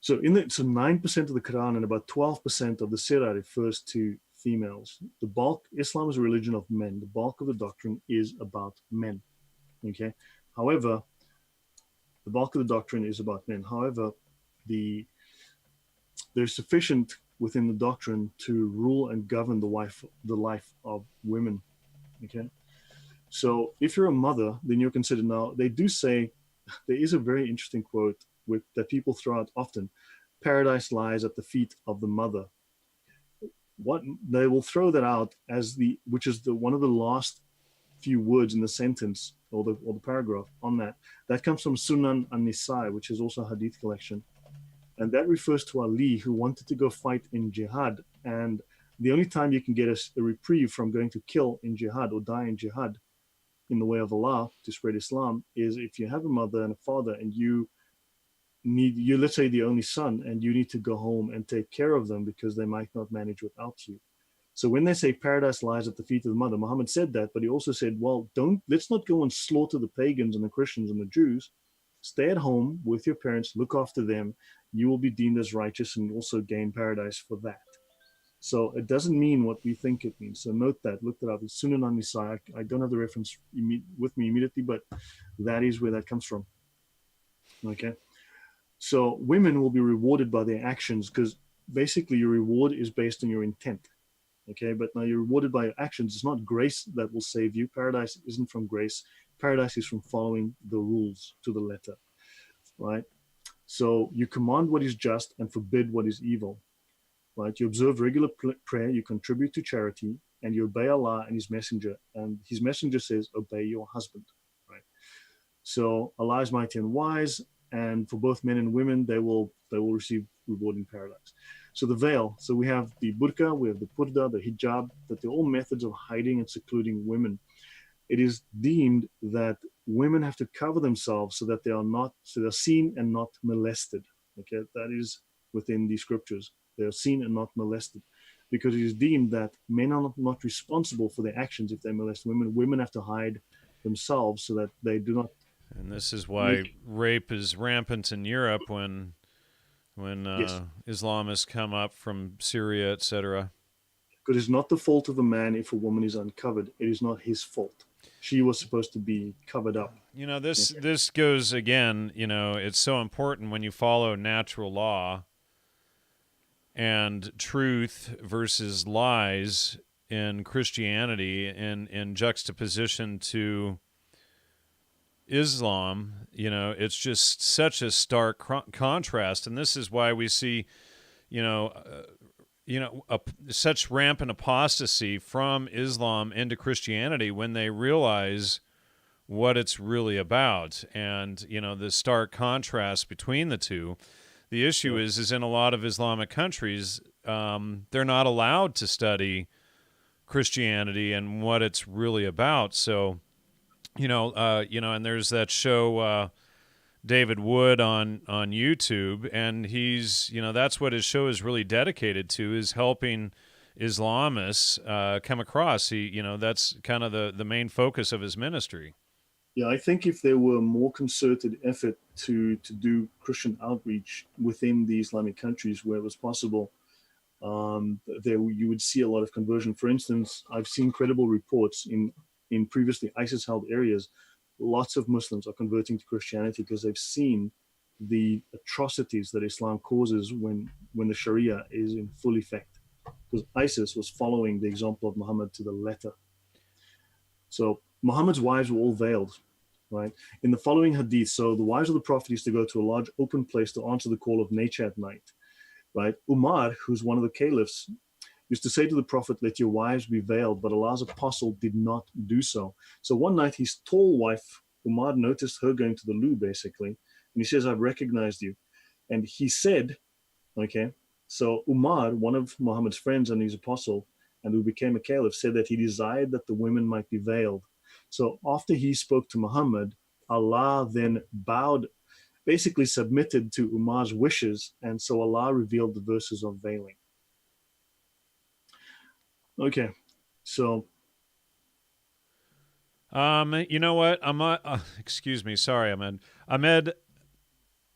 9% of the Quran and about 12% of the Sira refers to females. The bulk, Islam is a religion of men. The bulk of the doctrine is about men. Okay. However, the bulk of the doctrine is about men. However, there's sufficient within the doctrine to rule and govern the life of women. Okay. So if you're a mother, then you're considered now. They do say, there is a very interesting quote that people throw out often: paradise lies at the feet of the mother. What they will throw that out as which is one of the last few words in the sentence or the paragraph on that. That comes from Sunan an-Nisa, which is also a Hadith collection, and that refers to Ali, who wanted to go fight in jihad, and the only time you can get a reprieve from going to kill in jihad or die in jihad in the way of Allah to spread Islam is if you have a mother and a father and you're, let's say, the only son, and you need to go home and take care of them because they might not manage without you. So when they say paradise lies at the feet of the mother, Muhammad said that, but he also said, well, let's not go and slaughter the pagans and the Christians and the Jews. Stay at home with your parents, look after them. You will be deemed as righteous and also gain paradise for that. So it doesn't mean what we think it means. So note that, look that up. It's Sunan an-Nisa. I don't have the reference with me immediately, but that is where that comes from. Okay. So women will be rewarded by their actions, because basically your reward is based on your intent. Okay, but now you're rewarded by your actions. It's not grace that will save you. Paradise isn't from grace. Paradise is from following the rules to the letter, right? So you command what is just and forbid what is evil, right? You observe regular prayer, you contribute to charity, and you obey Allah and His Messenger. And His Messenger says, obey your husband, right? So Allah is mighty and wise, and for both men and women, they will receive reward in paradise. So the veil, so we have the burqa, we have the purda, the hijab, that they're all methods of hiding and secluding women. It is deemed that women have to cover themselves so that they're seen and not molested. Okay, that is within the scriptures. They are seen and not molested, because it is deemed that men are not responsible for their actions if they molest women. Women have to hide themselves so that they do not. And this is why rape is rampant in Europe when Yes. Islamists come up from Syria, etc. Because it's not the fault of a man if a woman is uncovered. It is not his fault. She was supposed to be covered up. This goes again, it's so important when you follow natural law and truth versus lies in Christianity in juxtaposition to Islam. It's just such a stark contrast, and this is why we see such rampant apostasy from Islam into Christianity when they realize what it's really about, and the stark contrast between the two. The issue Yeah. is in a lot of Islamic countries, they're not allowed to study Christianity and what it's really about. So, and there's that show David Wood on YouTube, and he's that's what his show is really dedicated to, is helping Islamists come across. That's kind of the main focus of his ministry. Yeah, I think if there were more concerted effort to do Christian outreach within the Islamic countries where it was possible, there you would see a lot of conversion. For instance, I've seen credible reports in previously ISIS-held areas. Lots of Muslims are converting to Christianity because they've seen the atrocities that Islam causes when the Sharia is in full effect. Because ISIS was following the example of Muhammad to the letter. So Muhammad's wives were all veiled, right? In the following hadith, so the wives of the Prophet used to go to a large open place to answer the call of nature at night, right? Umar, who's one of the caliphs, used to say to the Prophet, "Let your wives be veiled," but Allah's apostle did not do so. So one night, his tall wife, Umar, noticed her going to the loo, basically, and he says, "I've recognized you." And he said, okay, so Umar, one of Muhammad's friends and his apostle, and who became a caliph, said that he desired that the women might be veiled. So after he spoke to Muhammad, Allah then bowed, basically submitted to Umar's wishes, and so Allah revealed the verses of veiling. Okay, so you know what? Excuse me. Sorry, Ahmed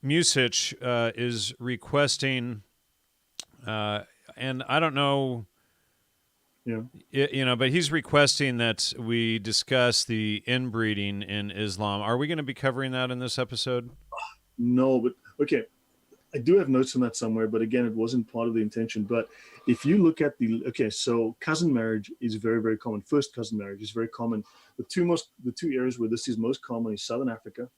Music is requesting, and I don't know, yeah, but he's requesting that we discuss the inbreeding in Islam. Are we going to be covering that in this episode? no, but okay, I do have notes on that somewhere, but again, it wasn't part of the intention. But if you look at so cousin marriage is very, very common. First cousin marriage is very common. The two areas where this is most common is Southern Africa,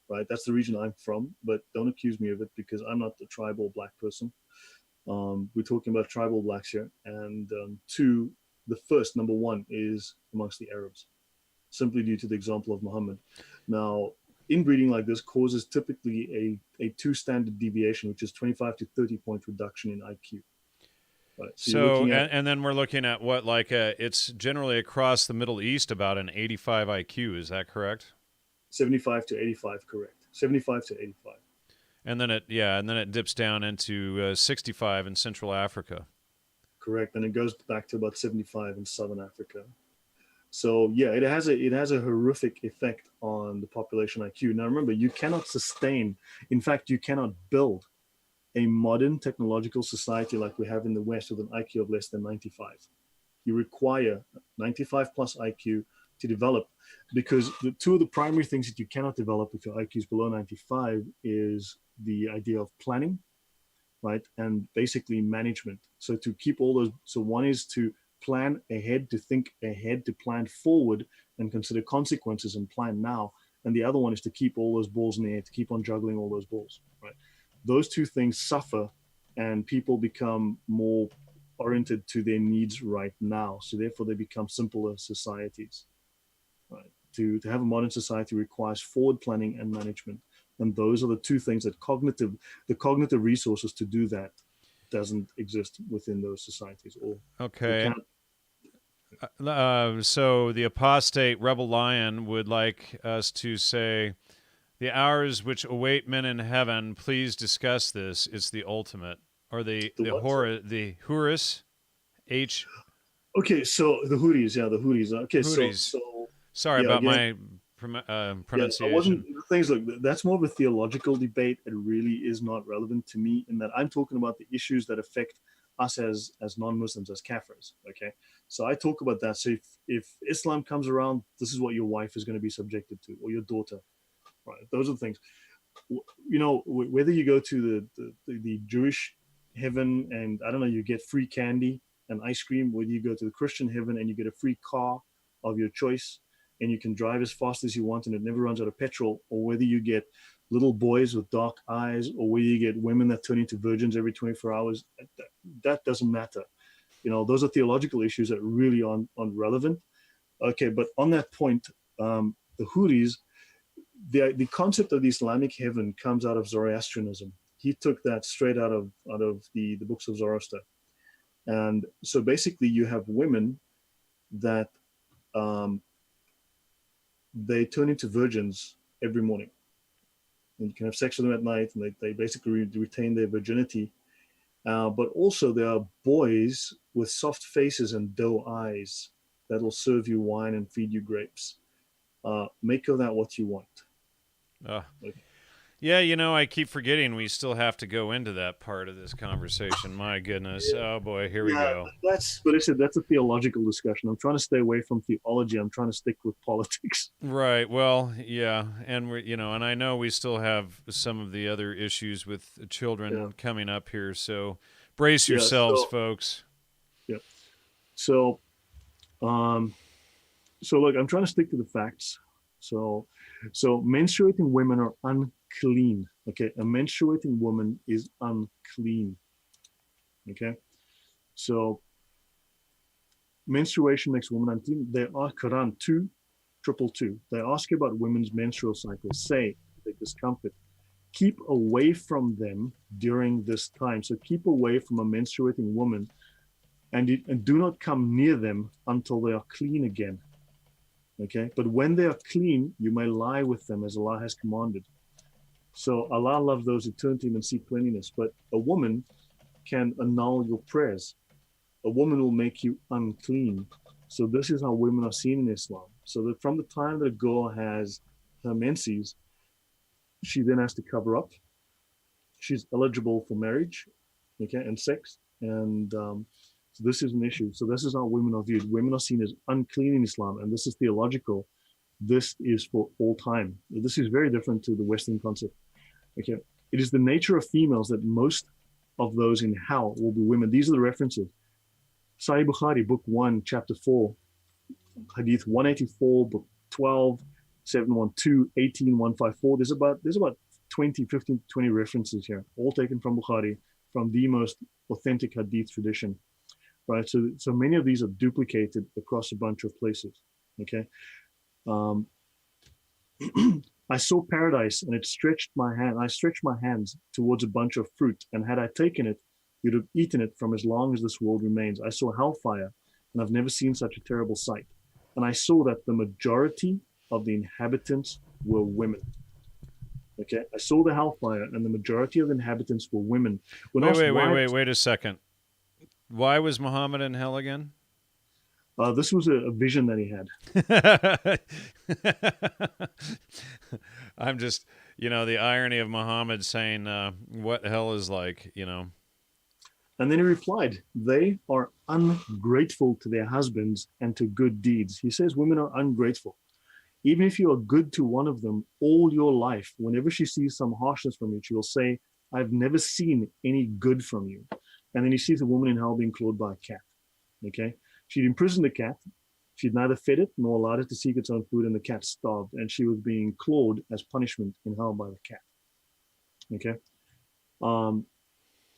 right? That's the region I'm from, but don't accuse me of it because I'm not the tribal black person. We're talking about tribal blacks here. And two, the first, number one, is amongst the Arabs, simply due to the example of Muhammad. Now, inbreeding like this causes typically a two standard deviation, which is 25 to 30 point reduction in IQ. Right. So you're looking at, and then we're looking at what, it's generally across the Middle East about an 85 IQ. Is that correct? 75 to 85, correct. 75 to 85. And then it dips down into 65 in Central Africa. Correct. And it goes back to about 75 in Southern Africa. So yeah, it has a horrific effect on the population IQ. Now remember, you cannot sustain, in fact, you cannot build a modern technological society like we have in the West with an IQ of less than 95. You require 95 plus IQ to develop, because the two of the primary things that you cannot develop if your IQ is below 95 is the idea of planning, right? And basically management. So to keep all those, so one is to plan ahead, to think ahead, to plan forward and consider consequences and plan now. And the other one is to keep all those balls in the air, to keep on juggling all those balls, right? Those two things suffer and people become more oriented to their needs right now. So therefore they become simpler societies, right? To have a modern society requires forward planning and management. And those are the two things that the cognitive resources to do that doesn't exist within those societies. Okay. So the apostate rebel lion would like us to say, the hours which await men in heaven, please discuss this. It's the ultimate. Or the Houris, H. Okay, so the Houris, yeah, the Houris. Okay, Houris. so sorry yeah, about again, my pronunciation. Yeah, I wasn't, things like that's more of a theological debate. It really is not relevant to me in that I'm talking about the issues that affect us as non-Muslims, as Kafirs. Okay, so I talk about that. So if Islam comes around, this is what your wife is going to be subjected to, or your daughter, right? Those are the things. Whether you go to the Jewish heaven and I don't know, you get free candy and ice cream, whether you go to the Christian heaven and you get a free car of your choice, and you can drive as fast as you want and it never runs out of petrol, or whether you get little boys with dark eyes, or whether you get women that turn into virgins every 24 hours, that doesn't matter. Those are theological issues that really aren't relevant. Okay, but on that point, the Houris, the concept of the Islamic heaven comes out of Zoroastrianism. He took that straight out of the books of Zoroaster. And so basically you have women that they turn into virgins every morning. And you can have sex with them at night, and they basically retain their virginity. But also there are boys with soft faces and doe eyes that'll serve you wine and feed you grapes. Make of that what you want. Okay. Yeah, I keep forgetting we still have to go into that part of this conversation. My goodness. Yeah. Oh, boy, here we go. That's a theological discussion. I'm trying to stay away from theology. I'm trying to stick with politics. Right. Well, yeah. And and I know we still have some of the other issues with children coming up here. So brace yourselves, folks. Yeah. So look, I'm trying to stick to the facts. So menstruating women are unclean. Okay, a menstruating woman is unclean. Okay, so menstruation makes a woman unclean. They are Quran 2:222. They ask you about women's menstrual cycles. Say the discomfort. Keep away from them during this time. So keep away from a menstruating woman, and do not come near them until they are clean again. Okay, but when they are clean, you may lie with them as Allah has commanded. So Allah loves those who turn to Him and seek cleanliness. But a woman can annul your prayers. A woman will make you unclean. So this is how women are seen in Islam. So that from the time that a girl has her menses, she then has to cover up. She's eligible for marriage, okay, and sex, and so this is an issue. So this is how women are viewed. Women are seen as unclean in Islam, and this is theological. This is for all time. This is very different to the Western concept. Okay, it is the nature of females that most of those in hell will be women. These are the references. Sahih Bukhari, book 1, chapter 4, Hadith 184, book 12, 712, 18, 154. There's about 15 to 20 references here, all taken from Bukhari, from the most authentic Hadith tradition. Right, so many of these are duplicated across a bunch of places. Okay, I saw paradise and it stretched my hand. I stretched my hands towards a bunch of fruit, and had I taken it, you'd have eaten it from as long as this world remains. I saw hellfire, and I've never seen such a terrible sight. And I saw that the majority of the inhabitants were women. Okay, I saw the hellfire, and the majority of the inhabitants were women. Wait a second. Why was Muhammad in hell again? This was a vision that he had. I'm just, the irony of Muhammad saying what hell is like, And then he replied, they are ungrateful to their husbands and to good deeds. He says women are ungrateful. Even if you are good to one of them all your life, whenever she sees some harshness from you, she will say, I've never seen any good from you. And then he sees a woman in hell being clawed by a cat. Okay, she'd imprisoned the cat. She'd neither fed it nor allowed it to seek its own food, and the cat starved. And she was being clawed as punishment in hell by the cat. Okay,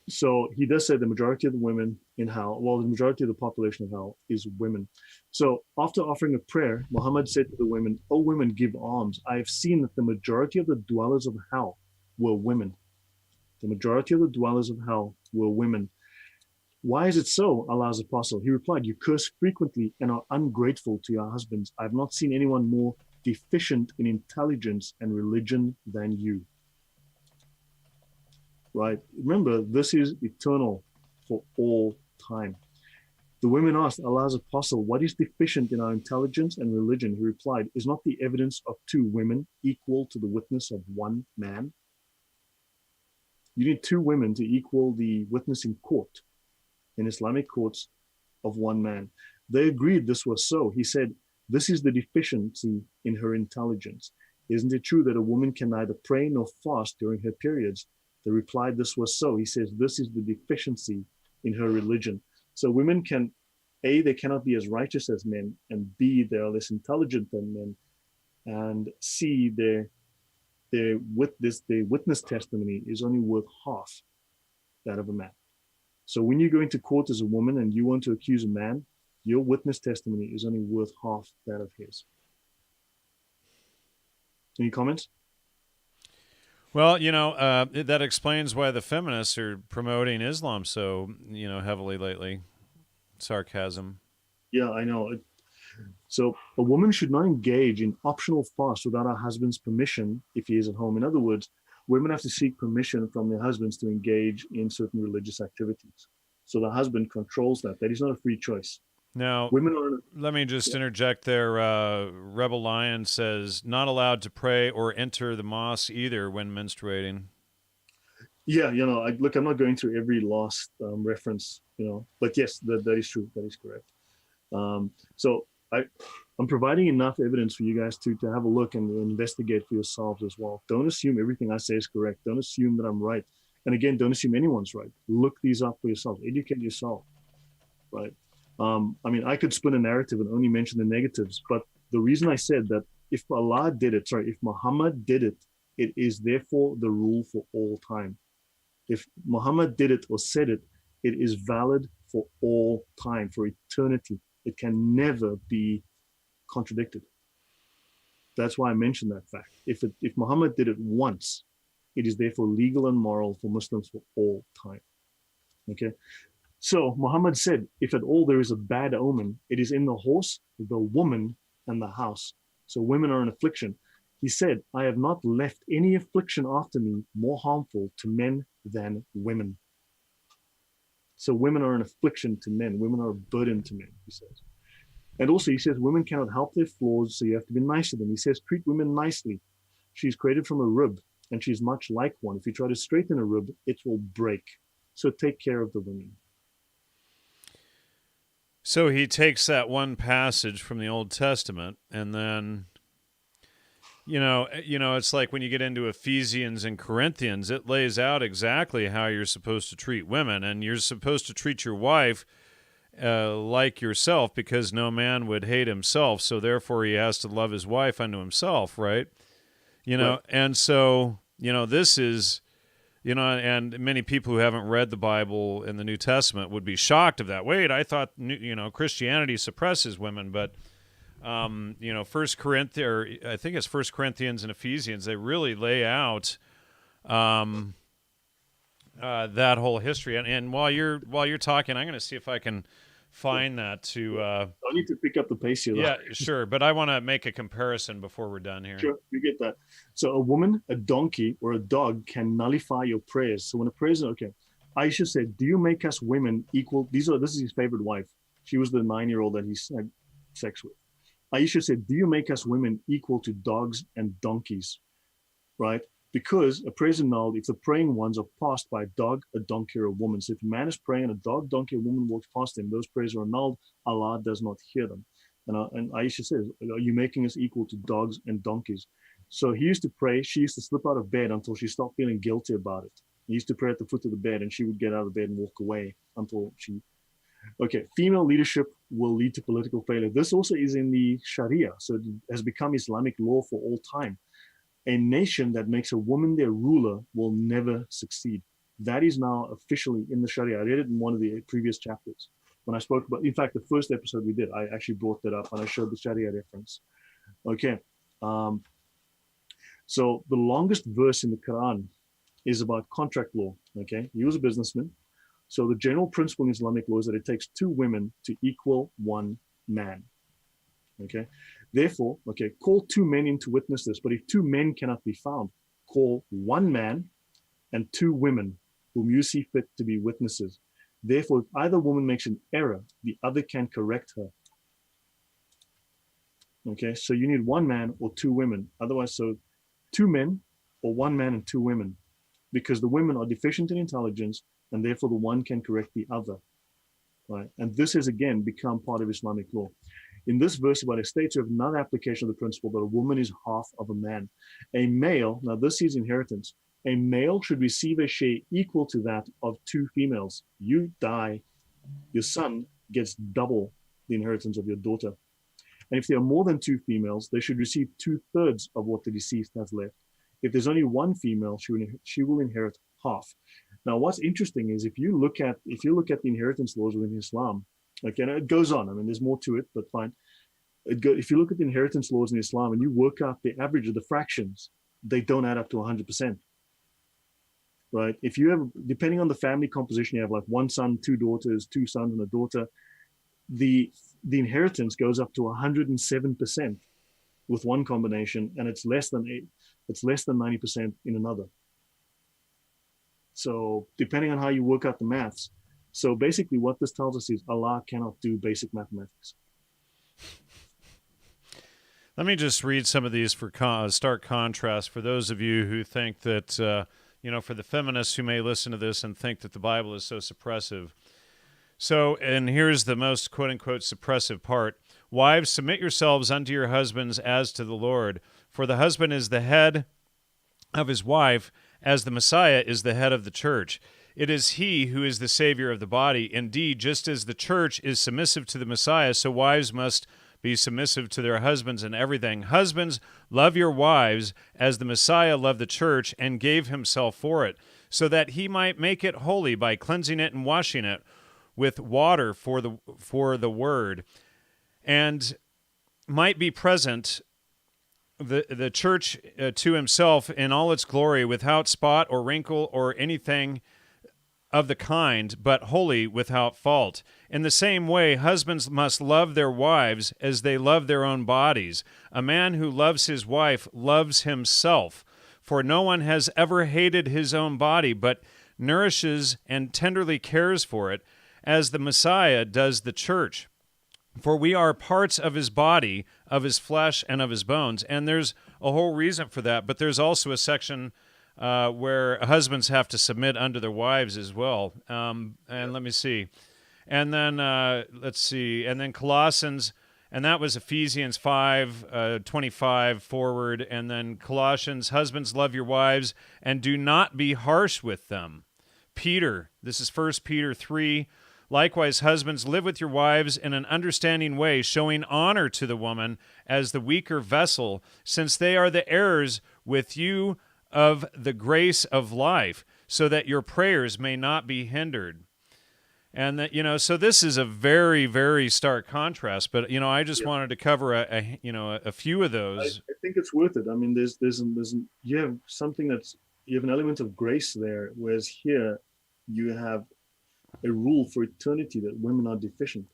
so he does say the majority of the women in hell, the majority of the population of hell is women. So after offering a prayer, Muhammad said to the women, "O women, give alms. I have seen that the majority of the dwellers of hell were women. The majority of the dwellers of hell were women. Why is it so, Allah's apostle?" He replied, "You curse frequently and are ungrateful to your husbands. I have not seen anyone more deficient in intelligence and religion than you." Right? Remember, this is eternal for all time. The women asked Allah's apostle, "What is deficient in our intelligence and religion?" He replied, "Is not the evidence of two women equal to the witness of one man?" You need two women to equal the witness in court, in Islamic courts, of one man. They agreed this was so. He said, "This is the deficiency in her intelligence. Isn't it true that a woman can neither pray nor fast during her periods?" They replied, "This was so." He says, "This is the deficiency in her religion." So women can A, they cannot be as righteous as men, and B, they are less intelligent than men, and C, their witness testimony is only worth half that of a man. So when you go into court as a woman and you want to accuse a man, your witness testimony is only worth half that of his. Any comments? Well, that explains why the feminists are promoting Islam so, heavily lately. Sarcasm. Yeah, I know. So a woman should not engage in optional fast without her husband's permission if he is at home. In other words, women have to seek permission from their husbands to engage in certain religious activities. So the husband controls that. That is not a free choice. Now, women are. Let me just interject there. Rebel Lion says, not allowed to pray or enter the mosque either when menstruating. Yeah, I'm not going through every last reference, but yes, that is true. That is correct. So I'm providing enough evidence for you guys to have a look and investigate for yourselves as well. Don't assume everything I say is correct. Don't assume that I'm right. And again, don't assume anyone's right. Look these up for yourself. Educate yourself, right? I could spin a narrative and only mention the negatives, but the reason I said that if Muhammad did it, it is therefore the rule for all time. If Muhammad did it or said it, it is valid for all time, for eternity. It can never be contradicted. That's why I mentioned that fact. If Muhammad did it once, it is therefore legal and moral for Muslims for all time. Okay? So Muhammad said, if at all there is a bad omen, it is in the horse, the woman, and the house. So women are an affliction. He said, I have not left any affliction after me more harmful to men than women. So women are an affliction to men. Women are a burden to men, he says. And also he says, women cannot help their flaws, so you have to be nice to them. He says, treat women nicely. She's created from a rib, and she's much like one. If you try to straighten a rib, it will break. So take care of the women. So he takes that one passage from the Old Testament, and then, it's like when you get into Ephesians and Corinthians, it lays out exactly how you're supposed to treat women, and you're supposed to treat your wife like yourself, because no man would hate himself, so therefore he has to love his wife unto himself, right? Right. And so, this is... and many people who haven't read the Bible in the New Testament would be shocked of that. Wait, I thought, Christianity suppresses women, but, 1 Corinthians, or I think it's 1 Corinthians and Ephesians, they really lay out that whole history. And while you're talking, I'm going to see if I can find that to... I need to pick up the pace here, though. Yeah, sure. But I want to make a comparison before we're done here. Sure, you get that. So a woman, a donkey, or a dog can nullify your prayers. So when a prayer is, okay, Aisha said, do you make us women equal? This is his favorite wife. She was the 9-year-old that he had sex with. Aisha said, do you make us women equal to dogs and donkeys? Right? Because a prayer is annulled if the praying ones are passed by a dog, a donkey, or a woman. So if a man is praying and a dog, donkey, or woman walks past him, those prayers are annulled. Allah does not hear them. And Aisha says, are you making us equal to dogs and donkeys? So he used to pray. She used to slip out of bed until she stopped feeling guilty about it. He used to pray at the foot of the bed, and she would get out of bed and walk away until she... Okay, female leadership will lead to political failure. This also is in the Sharia. So it has become Islamic law for all time. A nation that makes a woman their ruler will never succeed. That is now officially in the Sharia. I read it in one of the previous chapters. When I spoke about, in fact, the first episode we did, I actually brought that up and I showed the Sharia reference. Okay. So the longest verse in the Quran is about contract law. Okay. He was a businessman. So the general principle in Islamic law is that it takes 2 women to equal 1 man. Okay. Therefore, call 2 men in to witness this. But if 2 men cannot be found, call 1 man and 2 women whom you see fit to be witnesses. Therefore, if either woman makes an error, the other can correct her. Okay, so you need 1 man or 2 women. Otherwise, so 2 men or 1 man and 2 women, because the women are deficient in intelligence, and therefore the one can correct the other. Right? And this has again become part of Islamic law. In this verse about estates, you have another application of the principle that a woman is half of a man. A male, now this is inheritance, a male should receive a share equal to that of 2 females. You die, your son gets double the inheritance of your daughter. And if there are more than 2 females, they should receive 2/3 of what the deceased has left. If there's only 1 female, she will inherit half. Now, what's interesting is if you look at the inheritance laws within Islam, okay, and it goes on. I mean, there's more to it, but fine. If you look at the inheritance laws in Islam and you work out the average of the fractions, they don't add up to 100%. Right? If you have, depending on the family composition, you have like 1 son, 2 daughters, 2 sons and a daughter, the inheritance goes up to 107% with one combination, and it's less than 90% in another. So depending on how you work out the maths. So basically what this tells us is Allah cannot do basic mathematics. Let me just read some of these for stark contrast for those of you who think that, for the feminists who may listen to this and think that the Bible is so suppressive. So, and here's the most quote-unquote suppressive part. Wives, submit yourselves unto your husbands as to the Lord, for the husband is the head of his wife, as the Messiah is the head of the church. It is he who is the Savior of the body. Indeed, just as the church is submissive to the Messiah, so wives must be submissive to their husbands in everything. Husbands, love your wives as the Messiah loved the church and gave himself for it, so that he might make it holy by cleansing it and washing it with water for the word, and might be present the church to himself in all its glory, without spot or wrinkle or anything of the kind, but holy, without fault. In the same way, husbands must love their wives as they love their own bodies. A man who loves his wife loves himself, for no one has ever hated his own body, but nourishes and tenderly cares for it, as the Messiah does the church. For we are parts of his body, of his flesh, and of his bones. And there's a whole reason for that, but there's also a section where husbands have to submit unto their wives as well. And let me see. And then, let's see. And then Colossians, and that was Ephesians 5:25 forward. And then Colossians, husbands, love your wives, and do not be harsh with them. Peter, this is 1 Peter 3. Likewise, husbands, live with your wives in an understanding way, showing honor to the woman as the weaker vessel, since they are the heirs with you of the grace of life, so that your prayers may not be hindered. And that, so this is a very, very stark contrast. But I just wanted to cover a few of those. I think it's worth it. I mean, you have you have an element of grace there, whereas here you have a rule for eternity that women are deficient.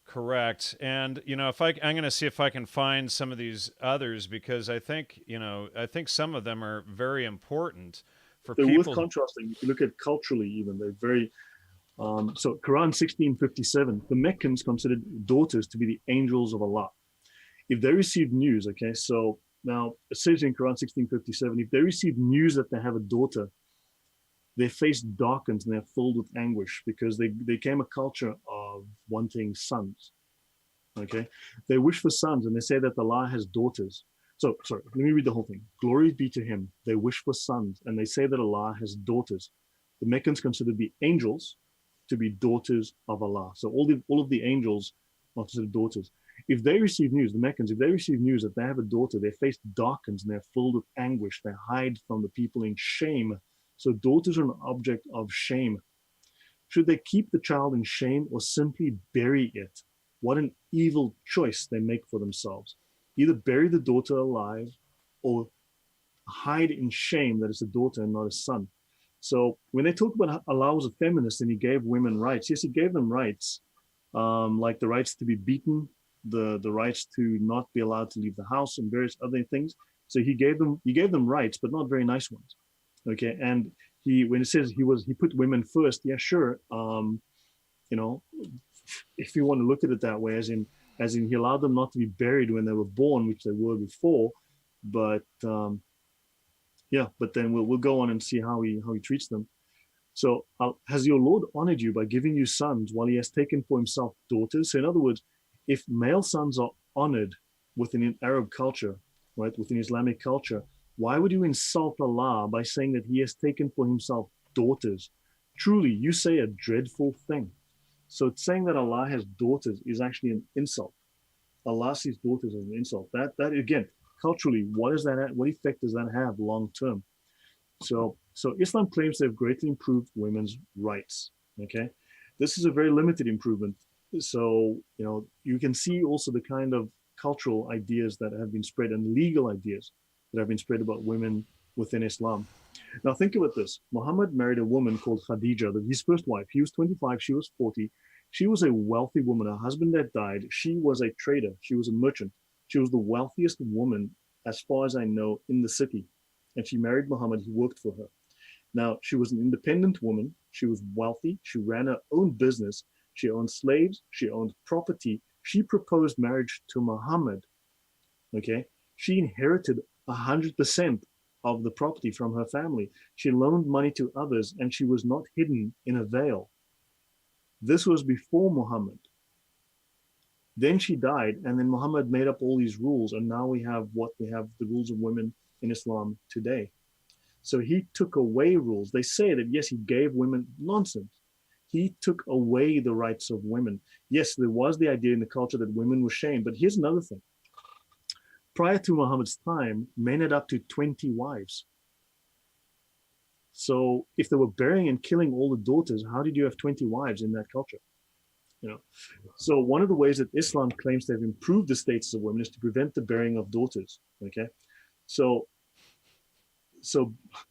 Correct. And I'm going to see if I can find some of these others, because I think some of them are very important for they're people. They're worth contrasting. If you look at culturally, even they're very. So Quran 1657, the Meccans considered daughters to be the angels of Allah. If they received news, okay, so now it says in Quran 1657, if they receive news that they have a daughter, their face darkens and they're filled with anguish, because they became a culture of wanting sons. Okay, they wish for sons, and they say that Allah has daughters. So, sorry, let me read the whole thing. Glory be to him. They wish for sons, and they say that Allah has daughters. The Meccans considered the angels to be daughters of Allah. So all of the angels are considered daughters. If they receive news, the Meccans, if they receive news that they have a daughter, their face darkens and they're filled with anguish. They hide from the people in shame. So daughters are an object of shame. Should they keep the child in shame or simply bury it? What an evil choice they make for themselves. Either bury the daughter alive or hide in shame that it's a daughter and not a son. So when they talk about Allah was a feminist and he gave women rights, yes, he gave them rights, like the rights to be beaten, the rights to not be allowed to leave the house, and various other things. So he gave them rights, but not very nice ones. Okay, and when it says he put women first, yeah, sure. If you want to look at it that way, as in he allowed them not to be buried when they were born, which they were before, but but then we'll go on and see how he treats them. So has your Lord honored you by giving you sons while he has taken for himself daughters? So in other words, if male sons are honored within an Arab culture, right, within Islamic culture, why would you insult Allah by saying that he has taken for himself daughters? Truly, you say a dreadful thing. So it's saying that Allah has daughters is actually an insult. Allah sees daughters as an insult. That again, culturally, what is that? What effect does that have long term? So Islam claims they've greatly improved women's rights. Okay, this is a very limited improvement. So you can see also the kind of cultural ideas that have been spread and legal ideas that have been spread about women within Islam. Now think about this. Muhammad married a woman called Khadija, his first wife. He was 25, she was 40. She was a wealthy woman. Her husband had died. She was a trader. She was a merchant. She was the wealthiest woman, as far as I know, in the city. And she married Muhammad. He worked for her. Now, she was an independent woman. She was wealthy. She ran her own business. She owned slaves. She owned property. She proposed marriage to Muhammad. Okay. She inherited 100% of the property from her family. She loaned money to others, and she was not hidden in a veil. This was before Muhammad. Then she died, and then Muhammad made up all these rules, and now we have the rules of women in Islam today. So he took away rules. They say that, yes, he gave women nonsense. He took away the rights of women. Yes, there was the idea in the culture that women were shamed, but here's another thing. Prior to Muhammad's time, men had up to 20 wives. So if they were burying and killing all the daughters, how did you have 20 wives in that culture? So one of the ways that Islam claims they've improved the status of women is to prevent the burying of daughters. Okay, so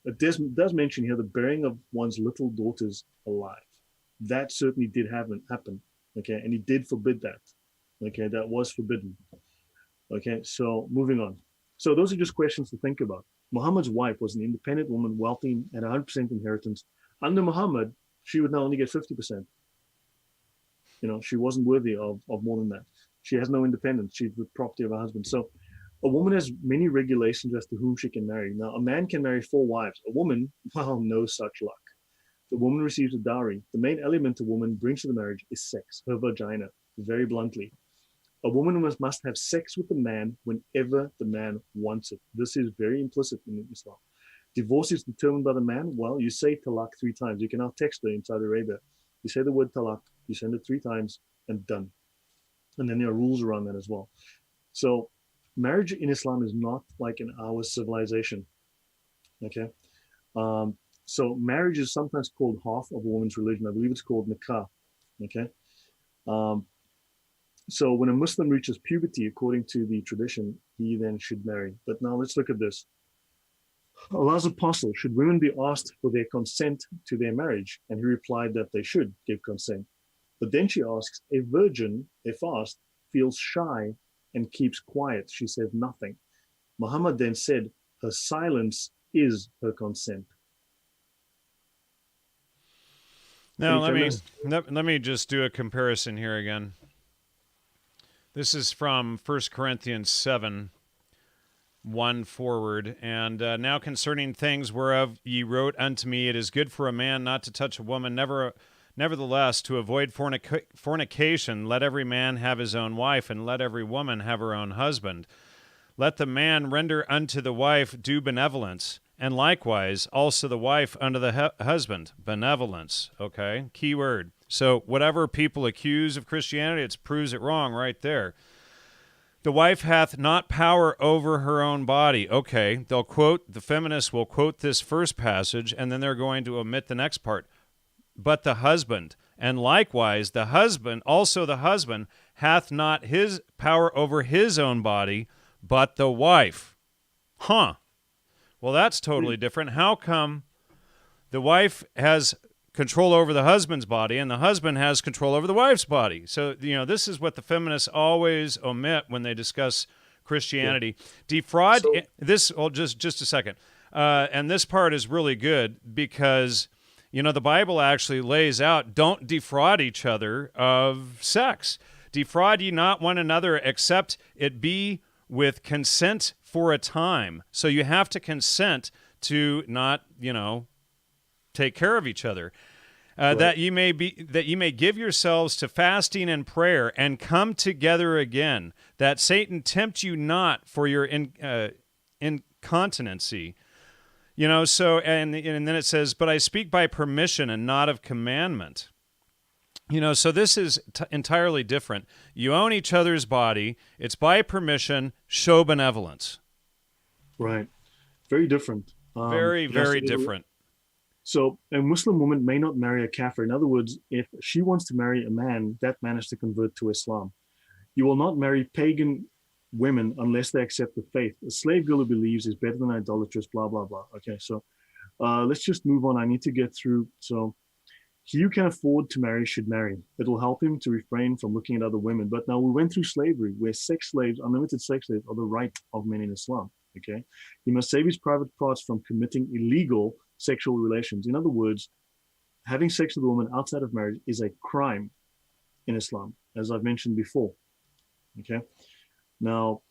it does mention here the burying of one's little daughters alive. That certainly did happen. Okay, and he did forbid that. Okay, that was forbidden. Okay, so moving on. So those are just questions to think about. Muhammad's wife was an independent woman, wealthy, and 100% inheritance. Under Muhammad, she would now only get 50%. She wasn't worthy of more than that. She has no independence. She's the property of her husband. So a woman has many regulations as to whom she can marry. Now, a man can marry 4 wives. A woman, well, no such luck. The woman receives a dowry. The main element a woman brings to the marriage is sex, her vagina, very bluntly. A woman must have sex with the man whenever the man wants it. This is very implicit in Islam. Divorce is determined by the man. Well, you say talaq 3 times. You can now text her in Saudi Arabia. You say the word talaq, you send it 3 times, and done. And then there are rules around that as well. So marriage in Islam is not like in our civilization. Okay. So marriage is sometimes called half of a woman's religion. I believe it's called nikah. Okay. So when a Muslim reaches puberty, according to the tradition, he then should marry. But now let's look at this. Allah's apostle, should women be asked for their consent to their marriage? And he replied that they should give consent. But then she asks, a virgin, if asked, feels shy and keeps quiet. She says nothing. Muhammad then said, her silence is her consent. Now, let me just do a comparison here again. This is from 1 Corinthians 7, 1 forward. And now concerning things whereof ye wrote unto me, it is good for a man not to touch a woman. Nevertheless, to avoid fornication, let every man have his own wife, and let every woman have her own husband. Let the man render unto the wife due benevolence, and likewise also the wife unto the husband. Benevolence, okay? Key word. So whatever people accuse of Christianity, it proves it wrong right there. The wife hath not power over her own body. Okay, the feminists will quote this first passage, and then they're going to omit the next part. But the husband, and likewise the husband hath not his power over his own body, but the wife. Huh. Well, that's totally different. How come the wife has control over the husband's body and the husband has control over the wife's body? So, this is what the feminists always omit when they discuss Christianity. Yeah. Defraud, just a second. And this part is really good because, the Bible actually lays out, don't defraud each other of sex. Defraud ye not one another, except it be with consent for a time. So you have to consent to not, take care of each other. Right. That ye may give yourselves to fasting and prayer, and come together again, that Satan tempt you not for your incontinency. So and then it says, but I speak by permission and not of commandment. So this is entirely different. You own each other's body. It's by permission. Show benevolence. Right. Very different. Very, It has to very do with- different. So a Muslim woman may not marry a kafir. In other words, if she wants to marry a man, that man has to convert to Islam. You will not marry pagan women unless they accept the faith. A slave girl who believes is better than idolatrous, blah, blah, blah. Okay, so let's just move on. I need to get through. So he who can afford to marry should marry. It will help him to refrain from looking at other women. But now we went through slavery, where sex slaves, unlimited sex slaves, are the right of men in Islam. Okay, he must save his private parts from committing illegal sexual relations. In other words, having sex with a woman outside of marriage is a crime in Islam, as I've mentioned before. Okay, now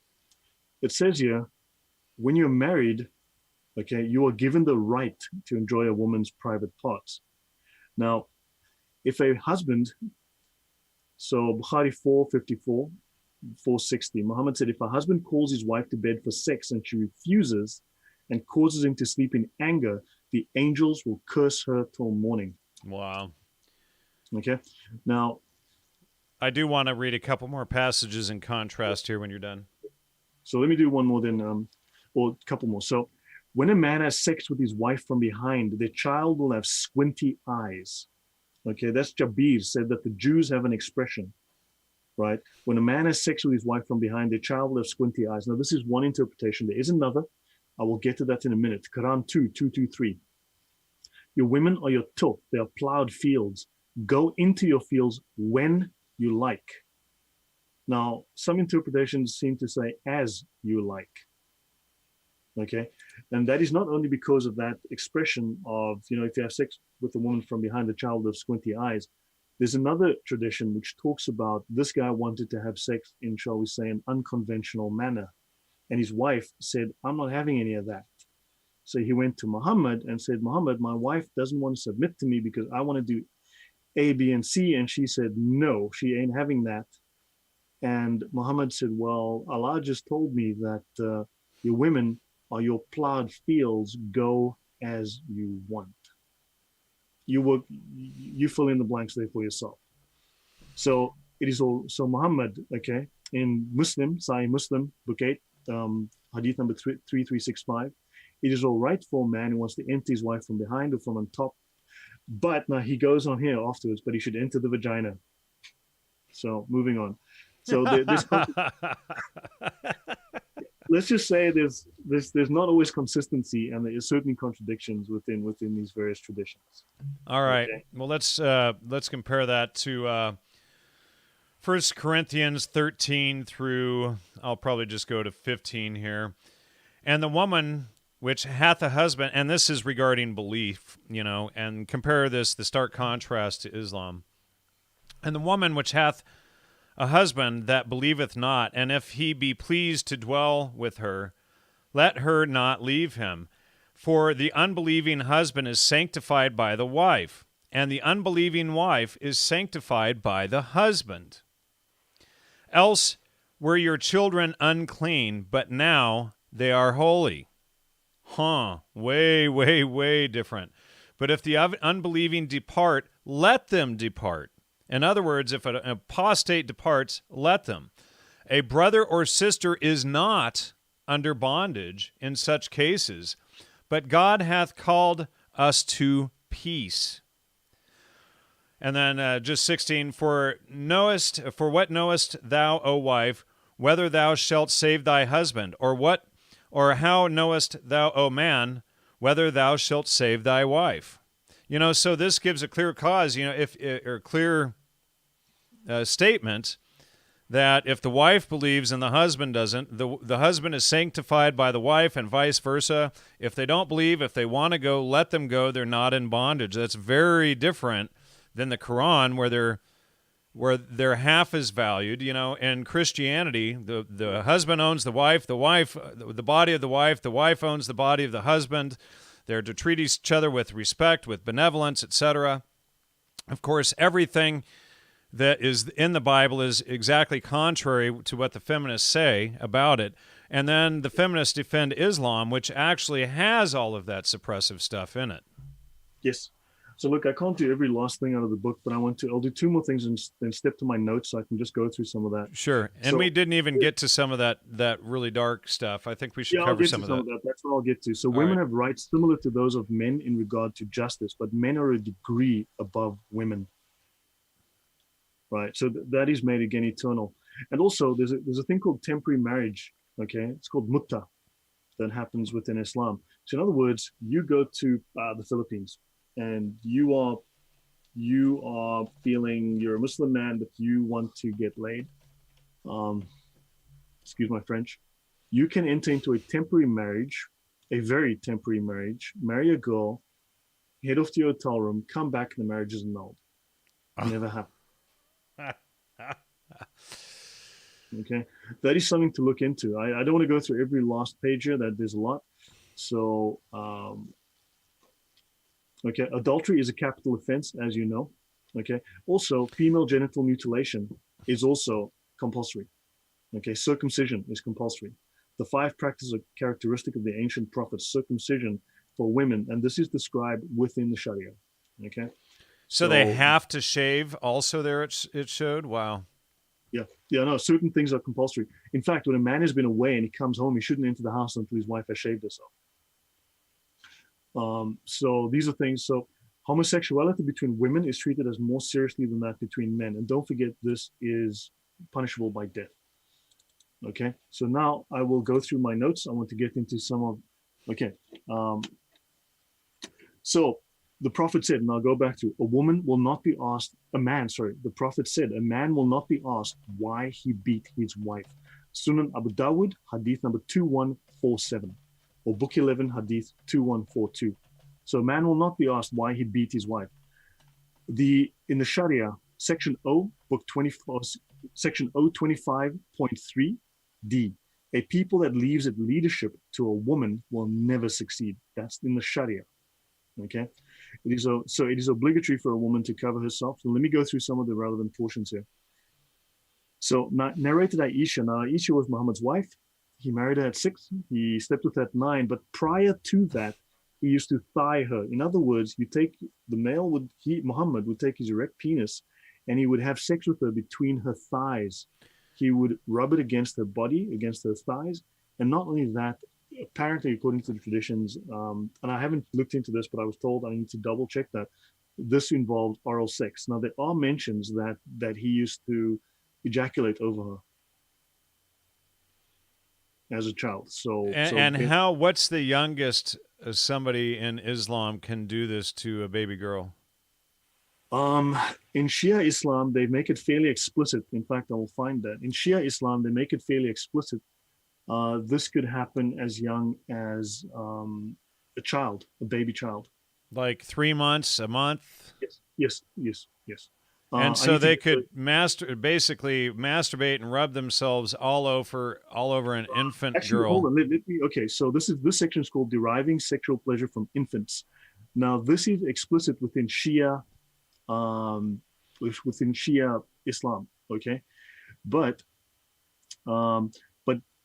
it says here, when you're married, okay, you are given the right to enjoy a woman's private parts. Now, if a husband, so Bukhari 454, 460, Muhammad said, if a husband calls his wife to bed for sex and she refuses and causes him to sleep in anger, the angels will curse her till morning. Wow. Okay. Now, I do want to read a couple more passages in contrast here when you're done. So let me do one more then, or a couple more. So when a man has sex with his wife from behind, the child will have squinty eyes. Okay, that's Jabir said that the Jews have an expression, right? When a man has sex with his wife from behind, the child will have squinty eyes. Now, this is one interpretation. There is another. I will get to that in a minute. Quran 2:2-3. Your women are your tilth. They are plowed fields. Go into your fields when you like. Now, some interpretations seem to say as you like. Okay, and that is not only because of that expression of, if you have sex with a woman from behind, the child of squinty eyes. There's another tradition which talks about this guy wanted to have sex in, shall we say, an unconventional manner. And his wife said, I'm not having any of that. So he went to Muhammad and said, Muhammad, my wife doesn't want to submit to me because I want to do A, B, and C. And she said, no, she ain't having that. And Muhammad said, well, Allah just told me that your women are your plowed fields. Go as you want. You fill in the blanks there for yourself. So it is all. So Muhammad, okay, in Muslim, Sahih Muslim, book 8, Hadith number 3365. It is all right for a man who wants to enter his wife from behind or from on top. But now he goes on here afterwards, but he should enter the vagina. So moving on. So let's just say there's not always consistency, and there is certainly contradictions within these various traditions. All right. Okay. Well, let's compare that to 1 Corinthians 13 through, I'll probably just go to 15 here. And the woman which hath a husband, and this is regarding belief, and compare the stark contrast to Islam. And the woman which hath a husband that believeth not, and if he be pleased to dwell with her, let her not leave him. For the unbelieving husband is sanctified by the wife, and the unbelieving wife is sanctified by the husband. Else were your children unclean, but now they are holy. Way, way, way different. But if the unbelieving depart, let them depart. In other words, if an apostate departs, let them. A brother or sister is not under bondage in such cases, but God hath called us to peace. And then just 16, for what knowest thou, O wife, whether thou shalt save thy husband, or how knowest thou, O man, whether thou shalt save thy wife? So this gives a clear cause, clear statement that if the wife believes and the husband doesn't, the husband is sanctified by the wife and vice versa. If they don't believe, if they want to go, let them go. They're not in bondage. That's very different than the Quran, where their half is valued. In Christianity, the husband owns the wife, the body of the wife owns the body of the husband. They're to treat each other with respect, with benevolence, etc. Of course, everything that is in the Bible is exactly contrary to what the feminists say about it. And then the feminists defend Islam, which actually has all of that suppressive stuff in it. Yes. So look, I can't do every last thing out of the book, but I'll do two more things and then step to my notes so I can just go through some of that. Sure. And we So didn't even get to some of that really dark stuff. I think we should yeah, I'll cover get some to of some that. of that. That's what I'll get to. So All women right. have rights similar to those of men in regard to justice, but men are a degree above women. Right. So that is made again eternal. And also there's a thing called temporary marriage. Okay. It's called mutta that happens within Islam. So in other words, you go to the Philippines and you are feeling you're a Muslim man, but you want to get laid. Um, excuse my French. You can enter into a temporary marriage, a very temporary marriage, marry a girl, head off to your hotel room, come back, and the marriage is annulled. Never happened. Okay, that is something to look into. I don't want to go through every last page here. That there's a lot. So, okay, adultery is a capital offense, as you know. Okay, also female genital mutilation is also compulsory. Okay, circumcision is compulsory. The 5 practices are characteristic of the ancient prophets. Circumcision for women, and this is described within the Sharia. Okay, So they so have to shave also there it showed? Wow. yeah, no, certain things are compulsory. In fact, when a man has been away and he comes home, he shouldn't enter the house until his wife has shaved herself. So these are things. So homosexuality between women is treated as more seriously than that between men. And don't forget, this is punishable by death. Okay, so now I will go through my notes. I want to get into some of, okay. So the Prophet said, and I'll go back to, a woman will not be asked, the Prophet said, a man will not be asked why he beat his wife. Sunan Abu Dawud, Hadith number 2147, or Book 11, Hadith 2142. So a man will not be asked why he beat his wife. In the Sharia, section O, book 24, section O25.3 D, a people that leaves its leadership to a woman will never succeed. That's in the Sharia. Okay, so it is obligatory for a woman to cover herself. So let me go through some of the relevant portions here. So narrated Aisha. Now Aisha was Muhammad's wife. He married her at 6. He slept with her at 9. But prior to that, he used to thigh her. In other words, Muhammad would take his erect penis, and he would have sex with her between her thighs. He would rub it against her body, against her thighs, and not only that, apparently, according to the traditions, and I haven't looked into this, but I was told I need to double check that this involved oral sex. Now there are mentions that he used to ejaculate over her as a child. What's the youngest somebody in Islam can do this to a baby girl? In Shia Islam, they make it fairly explicit. In fact, I will find that in Shia Islam, they make it fairly explicit. This could happen as young as a child, a baby child. Like 3 months, a month? Yes. And so they could basically masturbate and rub themselves all over an infant girl. Hold on. Let me. Okay, so this section is called deriving sexual pleasure from infants. Now, this is explicit within Shia Islam. Okay, but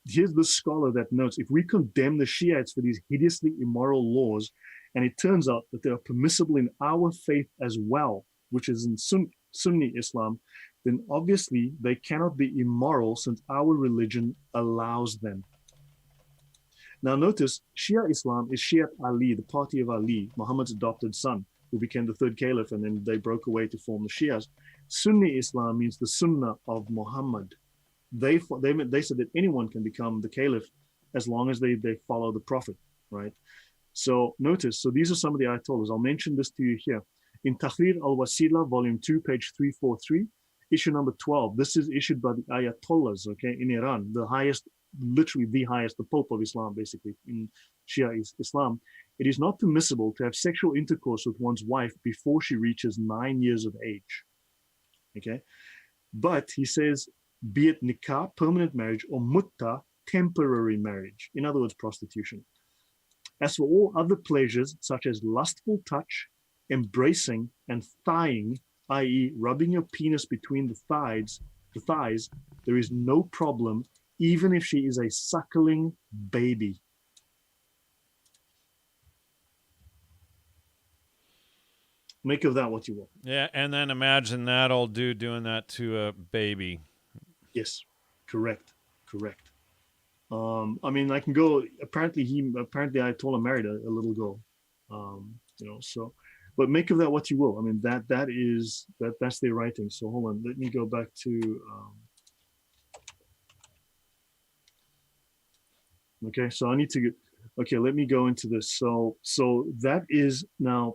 here's the scholar that notes, if we condemn the Shiites for these hideously immoral laws, and it turns out that they are permissible in our faith as well, which is in Sunni Islam, then obviously they cannot be immoral since our religion allows them. Now notice, Shia Islam is Shiat Ali, the party of Ali, Muhammad's adopted son, who became the 3rd caliph, and then they broke away to form the Shias. Sunni Islam means the Sunnah of Muhammad. They said that anyone can become the caliph as long as they follow the prophet, right? So notice, so these are some of the ayatollahs. I'll mention this to you here. In Tahrir al-Wasila, volume 2, page 343, issue number 12. This is issued by the ayatollahs, okay, in Iran, the highest, literally the highest, the Pope of Islam, basically, in Shia Islam. It is not permissible to have sexual intercourse with one's wife before she reaches 9 years of age, okay? But he says, be it nikah, permanent marriage, or mutta, temporary marriage. In other words, prostitution. As for all other pleasures, such as lustful touch, embracing, and thighing, i.e. rubbing your penis between the thighs, there is no problem, even if she is a suckling baby. Make of that what you will. Yeah, and then imagine that old dude doing that to a baby. Yes, correct, correct. I mean, I can go. Apparently I told him married a little girl. So, but make of that what you will. I mean, that's their writing. So hold on, let me go back to. Okay, so I need to get. Okay, let me go into this. So that is now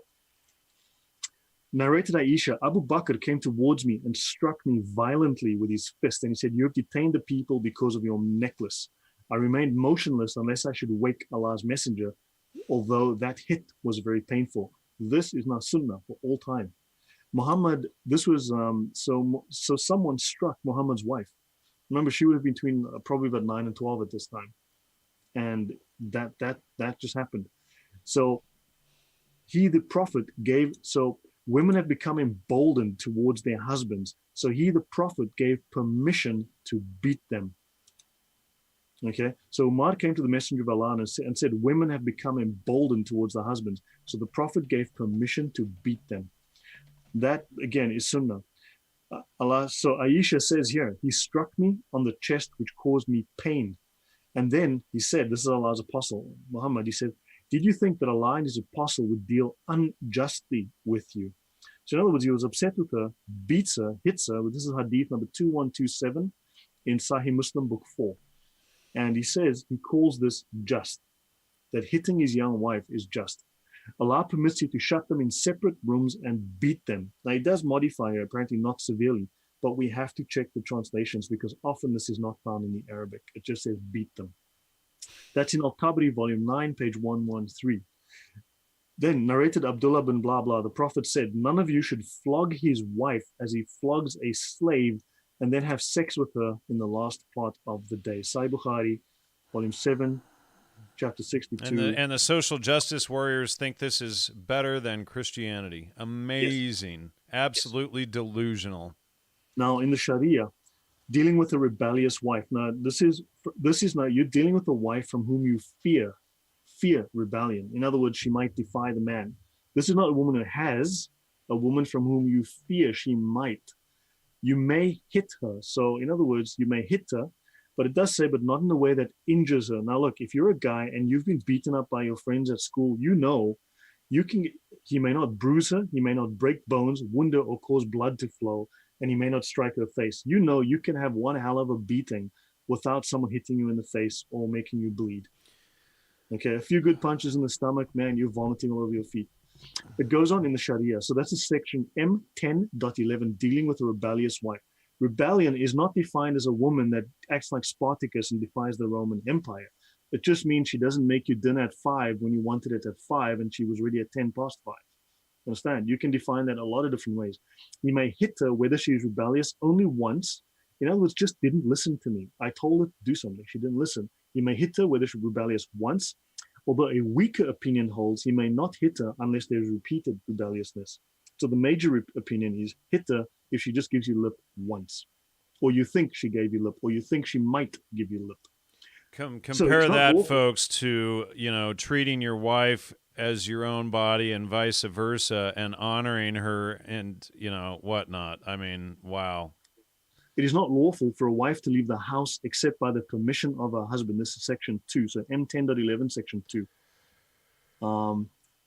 narrated Aisha. Abu Bakr came towards me and struck me violently with his fist, and he said, "You have detained the people because of your necklace." I remained motionless unless I should wake Allah's messenger, although that hit was very painful. This is now sunnah for all time. Muhammad, this was so someone struck Muhammad's wife. Remember, she would have been between probably about 9 and 12 at this time, and that just happened. So he, the prophet, gave so women have become emboldened towards their husbands. So he, the prophet, gave permission to beat them. Okay, so Umar came to the messenger of Allah and said, women have become emboldened towards their husbands. So the prophet gave permission to beat them. That again is sunnah. Allah. So Aisha says here, he struck me on the chest, which caused me pain. And then he said, this is Allah's apostle, Muhammad, he said, did you think that Allah and his apostle would deal unjustly with you? So in other words, he was upset with her, beats her, hits her. This is Hadith number 2127 in Sahih Muslim, book 4. And he says, he calls this just, that hitting his young wife is just. Allah permits you to shut them in separate rooms and beat them. Now, he does modify it, apparently not severely, but we have to check the translations because often this is not found in the Arabic. It just says beat them. That's in Al-Tabari, volume 9, page 113. Then, narrated Abdullah bin blah blah, the Prophet said, none of you should flog his wife as he flogs a slave and then have sex with her in the last part of the day. Sahih Bukhari, volume 7, chapter 62. And the social justice warriors think this is better than Christianity. Amazing. Yes. Absolutely yes. Delusional. Now, in the Sharia, dealing with a rebellious wife. Now, this is now you're dealing with a wife from whom you fear rebellion. In other words, she might defy the man. This is not a woman who has, a woman from whom you fear she might. You may hit her. So, in other words, you may hit her, but it does say, but not in a way that injures her. Now, look, if you're a guy and you've been beaten up by your friends at school, you know, he may not bruise her, he may not break bones, wound her, or cause blood to flow, and he may not strike her face. You know, you can have one hell of a beating without someone hitting you in the face or making you bleed. Okay, a few good punches in the stomach, man, you're vomiting all over your feet. It goes on in the Sharia. So that's a section M10.11, dealing with a rebellious wife. Rebellion is not defined as a woman that acts like Spartacus and defies the Roman Empire. It just means she doesn't make you dinner at 5 when you wanted it at 5 and she was ready at 10 past 5. Understand? You can define that a lot of different ways. You may hit her whether she is rebellious only once. In other words, just didn't listen to me. I told her to do something. She didn't listen. You may hit her whether she's rebellious once. Although a weaker opinion holds, he may not hit her unless there is repeated rebelliousness. So the major opinion is hit her if she just gives you lip once, or you think she gave you lip, or you think she might give you lip. Compare that, awful, folks, to, treating your wife as your own body and vice versa, and honoring her and, whatnot. I mean, wow. It is not lawful for a wife to leave the house except by the permission of her husband. This is section 2. So M10.11, section 2.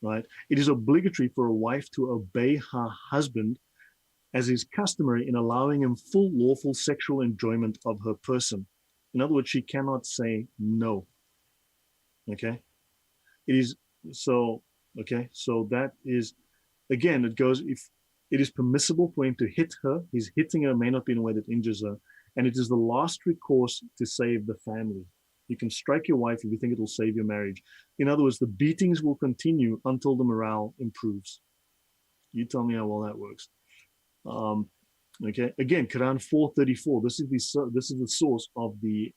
Right. It is obligatory for a wife to obey her husband as is customary in allowing him full lawful sexual enjoyment of her person. In other words, she cannot say no. Okay. It is so, okay. So that is, again, it goes, if it is permissible for him to hit her, his hitting her may not be in a way that injures her. And it is the last recourse to save the family. You can strike your wife if you think it will save your marriage. In other words, the beatings will continue until the morale improves. You tell me how well that works. Okay. Again, Quran 4:34. This is the source of the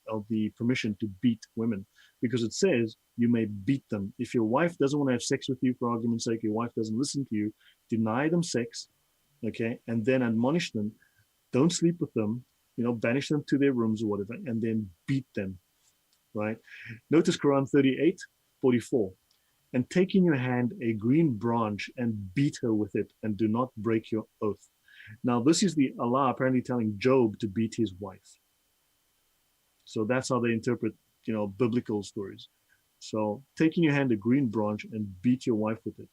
permission to beat women, because it says you may beat them. If your wife doesn't want to have sex with you, for argument's sake, your wife doesn't listen to you, deny them sex, okay, and then admonish them. Don't sleep with them. Banish them to their rooms or whatever, and then beat them. Right. Notice Quran 38:44. and take in your hand a green branch and beat her with it, and do not break your oath. Now, this is the Allah apparently telling Job to beat his wife. So that's how they interpret, biblical stories. So take in your hand a green branch and beat your wife with it.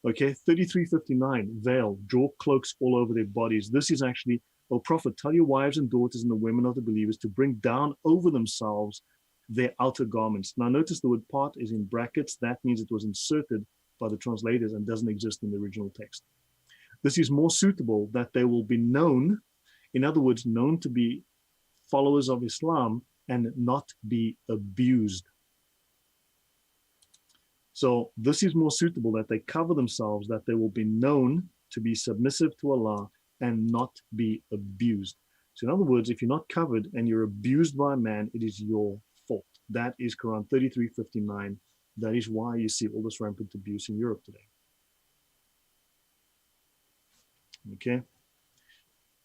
Okay, 3359, veil, draw cloaks all over their bodies. This is actually, O Prophet, tell your wives and daughters and the women of the believers to bring down over themselves their outer garments. Now notice the word part is in brackets. That means it was inserted by the translators and doesn't exist in the original text. This is more suitable that they will be known, in other words, known to be followers of Islam and not be abused. So this is more suitable that they cover themselves, that they will be known to be submissive to Allah and not be abused. So in other words, if you're not covered and you're abused by a man, it is your fault. That is Quran 33:59. That is why you see all this rampant abuse in Europe today. Okay.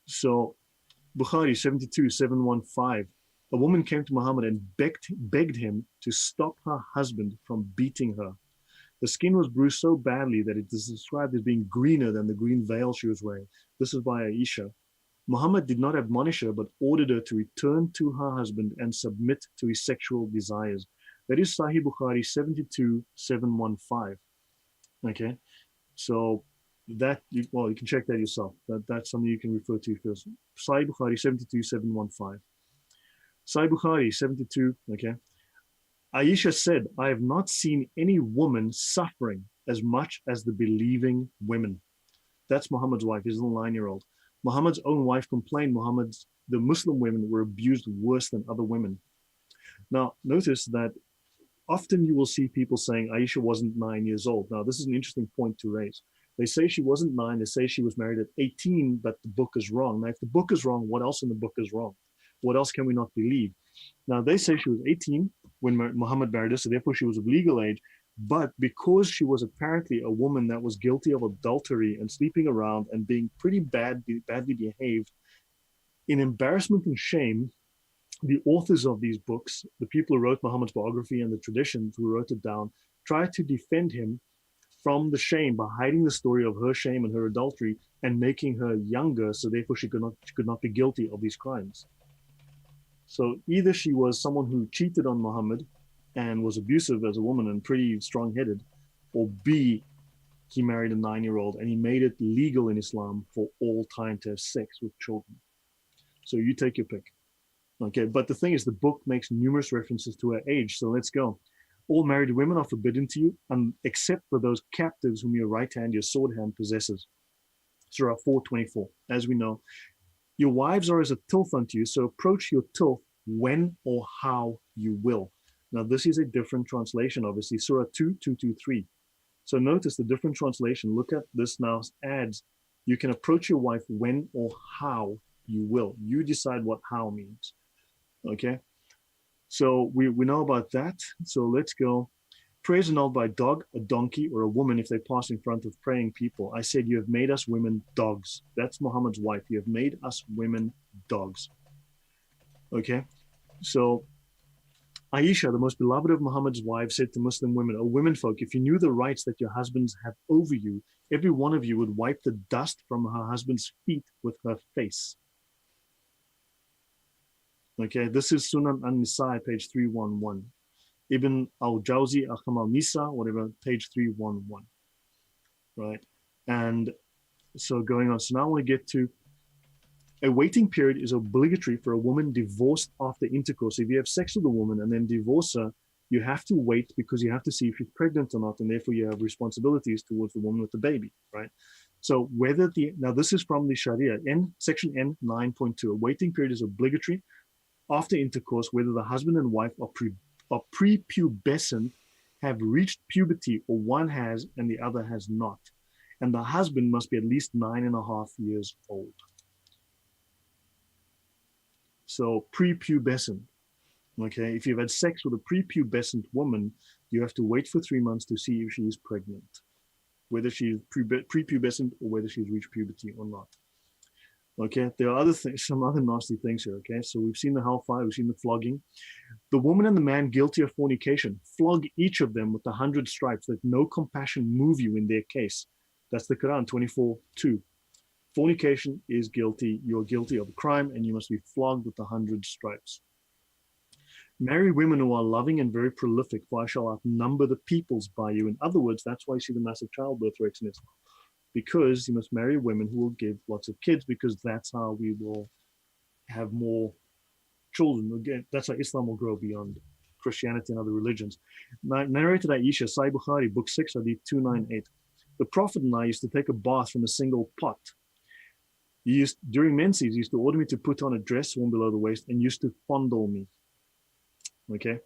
So Bukhari 72:715. A woman came to Muhammad and begged him to stop her husband from beating her. The skin was bruised so badly that it is described as being greener than the green veil she was wearing. This is by Aisha. Muhammad did not admonish her, but ordered her to return to her husband and submit to his sexual desires. That is Sahih Bukhari 72:715. Okay, so that, you can check that yourself. That's something you can refer to first. Sahih Bukhari 72:715. Sahih Bukhari 72, okay. Aisha said, I have not seen any woman suffering as much as the believing women. That's Muhammad's wife, his little 9-year-old. Muhammad's own wife complained the Muslim women were abused worse than other women. Now, notice that often you will see people saying Aisha wasn't 9 years old. Now, this is an interesting point to raise. They say she wasn't 9, they say she was married at 18, but the book is wrong. Now, if the book is wrong, what else in the book is wrong? What else can we not believe? Now, they say she was 18 when Muhammad married her, so therefore she was of legal age. But because she was apparently a woman that was guilty of adultery and sleeping around and being pretty badly behaved, in embarrassment and shame, the authors of these books, the people who wrote Muhammad's biography and the traditions who wrote it down, tried to defend him from the shame by hiding the story of her shame and her adultery and making her younger, so therefore she could not be guilty of these crimes. So either she was someone who cheated on Muhammad and was abusive as a woman and pretty strong-headed, or B, he married a 9-year-old and he made it legal in Islam for all time to have sex with children. So you take your pick. Okay, but the thing is, the book makes numerous references to her age, so let's go. All married women are forbidden to you, except for those captives whom your right hand, your sword hand, possesses. Surah 4:24, as we know. Your wives are as a tilth unto you, so approach your tilth when or how you will. Now, this is a different translation, obviously. Surah 2:223. So notice the different translation. Look at this now. Adds, you can approach your wife when or how you will. You decide what how means. Okay? So we know about that. So let's go. Prayers annulled by a dog, a donkey, or a woman if they pass in front of praying people. I said, you have made us women dogs. That's Muhammad's wife. You have made us women dogs. Okay? So Aisha, the most beloved of Muhammad's wives, said to Muslim women, O women folk, if you knew the rights that your husbands have over you, every one of you would wipe the dust from her husband's feet with her face. Okay, this is Sunan an-Nisa, page 311. Ibn al-Jawzi, Ahkam al-Nisa, whatever, page 311. Right? And so going on. So now I want to get to a waiting period is obligatory for a woman divorced after intercourse. If you have sex with a woman and then divorce her, you have to wait because you have to see if she's pregnant or not, and therefore you have responsibilities towards the woman with the baby, right? So now this is from the Sharia, section N 9.2. A waiting period is obligatory after intercourse, whether the husband and wife are prepubescent, have reached puberty, or one has and the other has not. And the husband must be at least 9.5 years old. So prepubescent, okay? If you've had sex with a prepubescent woman, you have to wait for 3 months to see if she is pregnant, whether she's prepubescent or whether she's reached puberty or not. Okay, there are other things, some other nasty things here, okay? So we've seen the hellfire, we've seen the flogging. The woman and the man guilty of fornication, flog each of them with 100 stripes, let no compassion move you in their case. That's the Quran 24:2. Fornication is guilty. You're guilty of a crime and you must be flogged with 100 stripes. Marry women who are loving and very prolific, for I shall outnumber the peoples by you. In other words, that's why you see the massive childbirth rates in Islam. Because you must marry women who will give lots of kids, because that's how we will have more children. Again, that's how Islam will grow beyond Christianity and other religions. Narrated Aisha, Sahih Bukhari, Book 6, Hadith 298. The Prophet and I used to take a bath from a single pot. During menses, he used to order me to put on a dress worn below the waist and used to fondle me. Okay.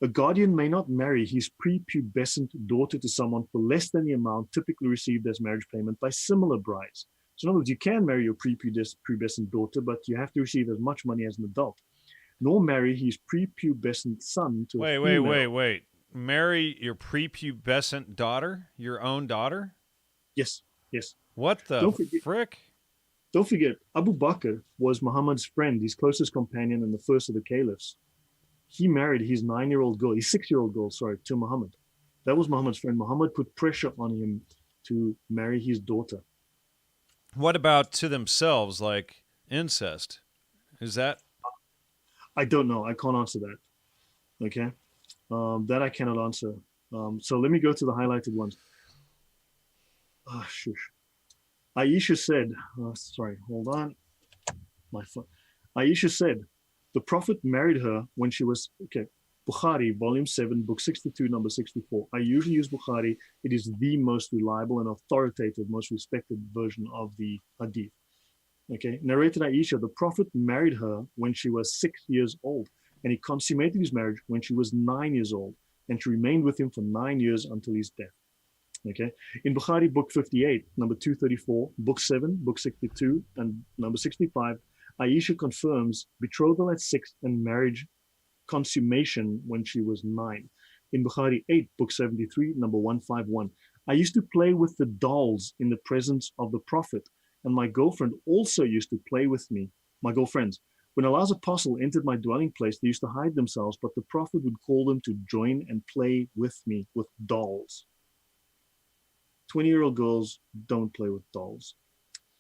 A guardian may not marry his prepubescent daughter to someone for less than the amount typically received as marriage payment by similar brides. So in other words, you can marry your prepubescent daughter, but you have to receive as much money as an adult. Nor marry his prepubescent son to a female. Wait. Marry your prepubescent daughter? Your own daughter? Yes. What the frick? Don't forget, Abu Bakr was Muhammad's friend, his closest companion, and the first of the caliphs. He married his 6-year-old girl, to Muhammad. That was Muhammad's friend. Muhammad put pressure on him to marry his daughter. What about to themselves, like incest? Is that? I don't know. I can't answer that. Okay? That I cannot answer. So let me go to the highlighted ones. Shush. Aisha said, hold on. My phone. Aisha said, the Prophet married her when she was, Bukhari, volume 7, book 62, number 64. I usually use Bukhari. It is the most reliable and authoritative, most respected version of the Hadith. Okay, narrated Aisha, the Prophet married her when she was 6 years old, and he consummated his marriage when she was 9 years old, and she remained with him for 9 years until his death. Okay, in Bukhari, book 58, number 234, book 7, book 62, and number 65, Aisha confirms betrothal at 6 and marriage consummation when she was 9. In Bukhari 8, book 73, number 151, I used to play with the dolls in the presence of the Prophet, and my girlfriend also used to play with me. My girlfriends. When Allah's apostle entered my dwelling place, they used to hide themselves, but the Prophet would call them to join and play with me with dolls. 20-year-old girls don't play with dolls.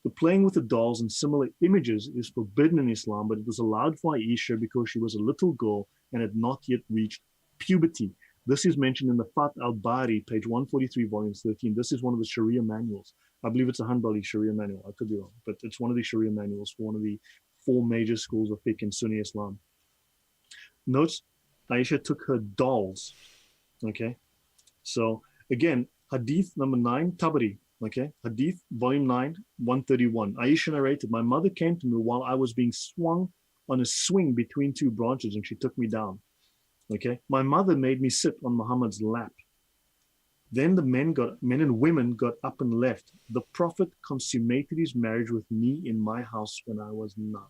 The playing with the dolls and similar images is forbidden in Islam, but it was allowed for Aisha because she was a little girl and had not yet reached puberty. This is mentioned in the Fath al-Bari, page 143, volume 13. This is one of the Sharia manuals. I believe it's a Hanbali Sharia manual. I could be wrong, but it's one of the Sharia manuals for one of the 4 major schools of fiqh in Sunni Islam. Note, Aisha took her dolls. Okay, so again, Hadith number 9, Tabari. Okay, Hadith, volume 9, 131. Aisha narrated, my mother came to me while I was being swung on a swing between 2 branches, and she took me down. Okay, my mother made me sit on Muhammad's lap. Then the men and women got up and left. The Prophet consummated his marriage with me in my house when I was 9.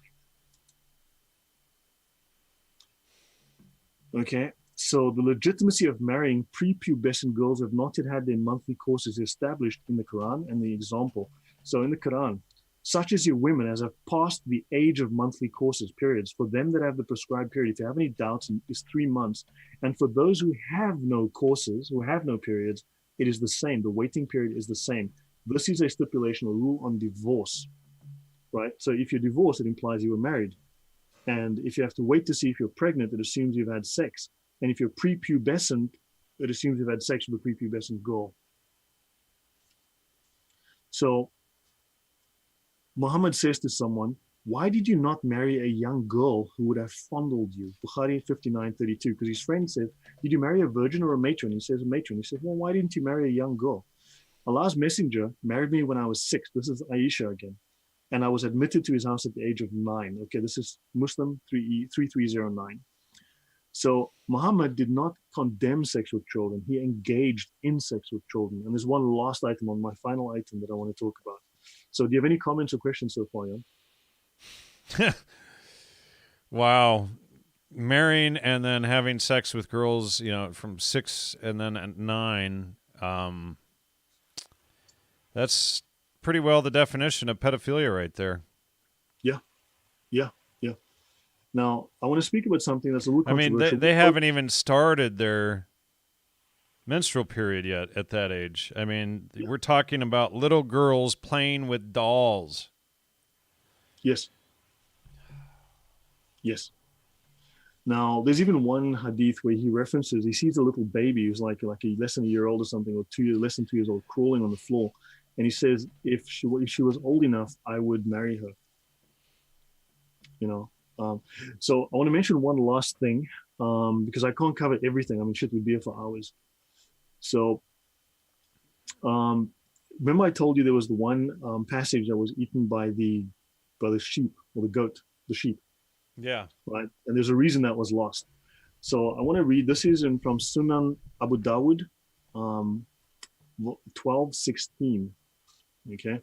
Okay, so the legitimacy of marrying prepubescent girls have not yet had their monthly courses established in the Quran and the example. So in the Quran, such as your women as have passed the age of monthly courses, periods, for them that have the prescribed period, if you have any doubts, is 3 months. And for those who have no courses, who have no periods, it is the same. The waiting period is the same. This is a stipulation, a rule on divorce, right? So if you're divorced, it implies you were married. And if you have to wait to see if you're pregnant, it assumes you've had sex. And if you're prepubescent, it assumes you've had sex with a prepubescent girl. So Muhammad says to someone, why did you not marry a young girl who would have fondled you? Bukhari 59:32, because his friend said, did you marry a virgin or a matron? He says, a matron. He says, well, why didn't you marry a young girl? Allah's messenger married me when I was 6. This is Aisha again. And I was admitted to his house at the age of 9. Okay, this is Muslim 3309. So Muhammad did not condemn sex with children. He engaged in sex with children. And there's one last item on my final item that I want to talk about. So do you have any comments or questions so far, Jan? Wow. Marrying and then having sex with girls, from 6 and then at 9, that's pretty well the definition of pedophilia right there. Yeah. Now, I want to speak about something that's a little I mean, controversial. they haven't even started their menstrual period yet at that age. I mean, Yeah. we're talking about little girls playing with dolls. Yes. Yes. Now, there's even one hadith where he references, he sees a little baby who's like less than a year old or something, or less than 2 years old, crawling on the floor. And he says, if she was old enough, I would marry her. You know, so I want to mention one last thing, because I can't cover everything. I mean, shit, we'd be here for hours. So, um, remember I told you there was the one passage that was eaten by the sheep or the goat, the sheep, Yeah. right? And there's a reason that was lost. So I want to read. This is from Sunan Abu Dawud, 12:16. Okay,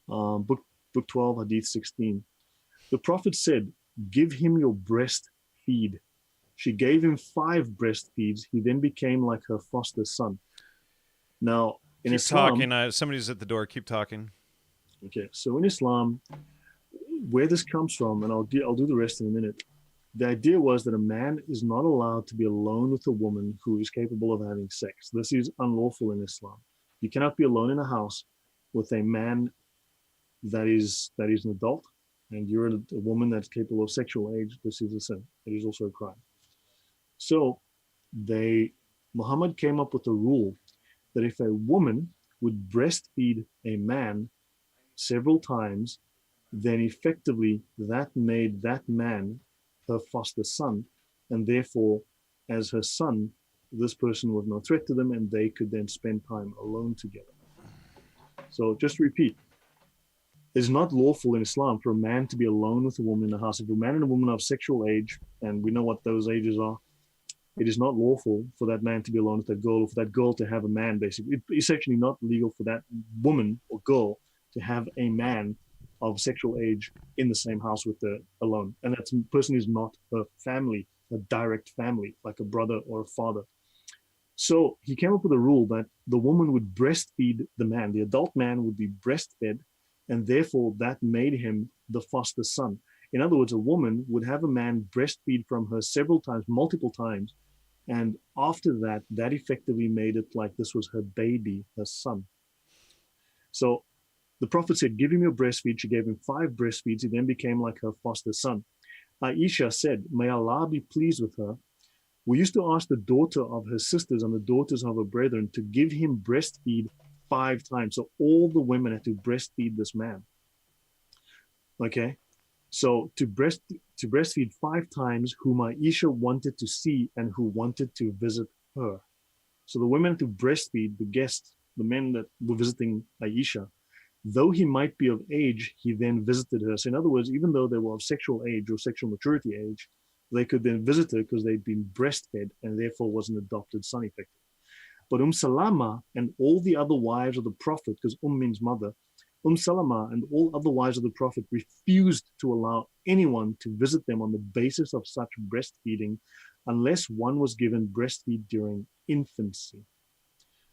book 12, Hadith 16. The Prophet said, "Give him your breast feed." She gave him 5 breast feeds. He then became like her foster son. Now, in Keep Islam, talking. Somebody's at the door. Keep talking. okay, so in Islam, where this comes from, and I'll do the rest in a minute. The idea was that a man is not allowed to be alone with a woman who is capable of having sex. This is unlawful in Islam. You cannot be alone in a house with a man that is an adult, and you're a woman that's capable of sexual age. This is a sin. It is also a crime. So Muhammad came up with a rule that if a woman would breastfeed a man several times, then effectively that made that man her foster son, and therefore, as her son, this person was no threat to them, and they could then spend time alone together. So just to repeat, it's not lawful in Islam for a man to be alone with a woman in the house. If a man and a woman are of sexual age, and we know what those ages are, it is not lawful for that man to be alone with that girl, or for that girl to have a man, basically. It's actually not legal for that woman or girl to have a man of sexual age in the same house with her alone. And that person is not her family, a direct family, like a brother or a father. So he came up with a rule that the woman would breastfeed the man. The adult man would be breastfed, and therefore that made him the foster son. In other words, a woman would have a man breastfeed from her several times, multiple times, and after that, that effectively made it like this was her baby, her son. So the Prophet said, "Give him your breastfeed." She gave him 5 breastfeeds. He then became like her foster son. Aisha said, "May Allah be pleased with her. We used to ask the daughter of her sisters and the daughters of her brethren to give him breastfeed 5 times." So all the women had to breastfeed this man. Okay, so to breastfeed 5 times whom Aisha wanted to see and who wanted to visit her. So the women had to breastfeed the guests, the men that were visiting Aisha. Though he might be of age, he then visited her. So in other words, even though they were of sexual age or sexual maturity age, they could then visit her because they'd been breastfed and therefore was an adopted son effectively. But Salama and all the other wives of the Prophet, because means mother, Salama and all other wives of the Prophet refused to allow anyone to visit them on the basis of such breastfeeding unless one was given breastfeed during infancy.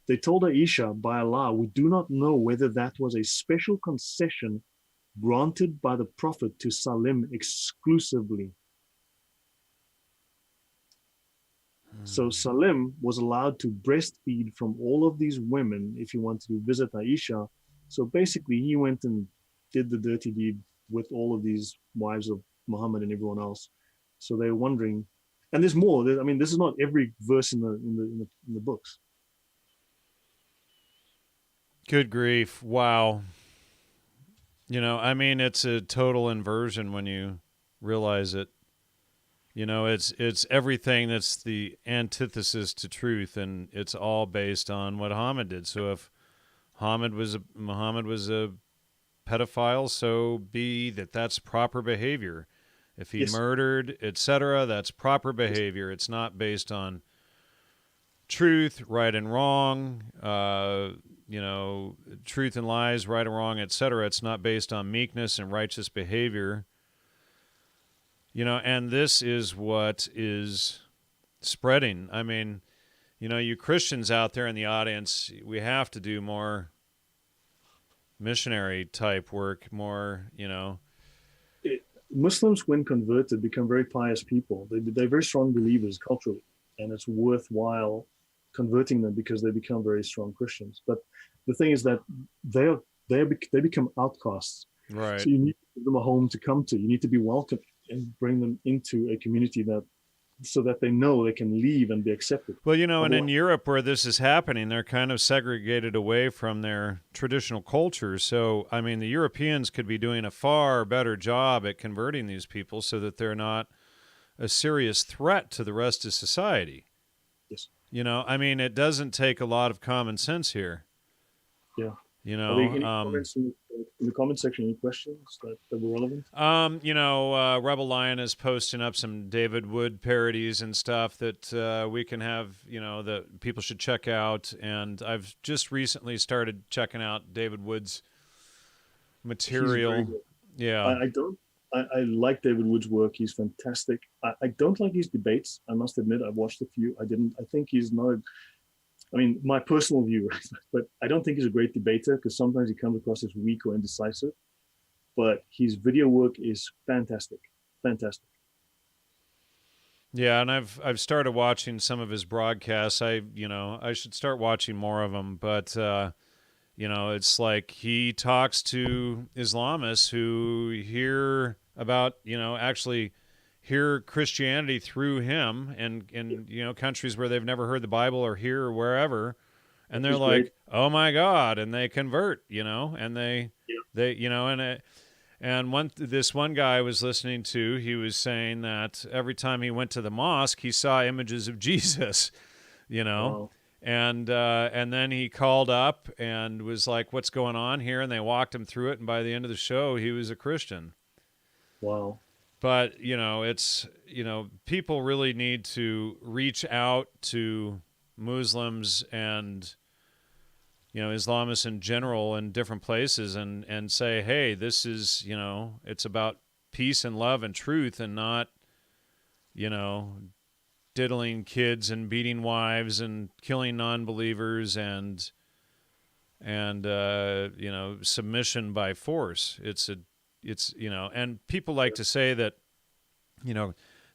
They told Aisha, "By Allah, we do not know whether that was a special concession granted by the Prophet to Salim exclusively." So Salim was allowed to breastfeed from all of these women if he wanted to visit Aisha. So basically, he went and did the dirty deed with all of these wives of Muhammad and everyone else. So they're wondering, and there's more. I mean, this is not every verse in the books. Good grief. Wow. You know, I mean, it's a total inversion when you realize it. You know, it's everything that's the antithesis to truth, and it's all based on what Muhammad did. So if Muhammad was a pedophile, so be that's proper behavior. If he Yes. murdered, etc., that's proper behavior. It's not based on truth, right and wrong, truth and lies, right and wrong, etc. It's not based on meekness and righteous behavior. You know, and this is what is spreading. I mean, you know, you Christians out there in the audience, we have to do more missionary type work, more, you know. Muslims, when converted, become very pious people. They're very strong believers culturally, and it's worthwhile converting them because they become very strong Christians. But the thing is that they become outcasts. Right. So you need to give them a home to come to. You need to be welcome and bring them into a community so that they know they can leave and be accepted. Well, and in Otherwise, Europe where this is happening, they're kind of segregated away from their traditional culture. So, I mean, the Europeans could be doing a far better job at converting these people so that they're not a serious threat to the rest of society. yes. I mean, it doesn't take a lot of common sense here. Yeah. You Are there any know, comments in the comment section? Any questions that were relevant? Rebel Lion is posting up some David Wood parodies and stuff that we can have, that people should check out. And I've just recently started checking out David Wood's material. Yeah. I like David Wood's work. He's fantastic. I don't like his debates. I must admit, I've watched a few. I think he's not. I mean, my personal view, right? But I don't think he's a great debater because sometimes he comes across as weak or indecisive. But his video work is fantastic, fantastic. Yeah, and I've started watching some of his broadcasts. I should start watching more of them, but it's like he talks to Islamists who hear about, actually hear Christianity through him and in countries where they've never heard the Bible or here or wherever, and they're like, "Oh my God," and they convert, and this one guy I was listening to, he was saying that every time he went to the mosque, he saw images of Jesus, Wow. and then he called up and was like, "What's going on here?" And they walked him through it, and by the end of the show, he was a Christian. Wow. But, it's, people really need to reach out to Muslims and, Islamists in general in different places and say, hey, this is, it's about peace and love and truth and not, diddling kids and beating wives and killing non-believers and submission by force. It's and people like to say that,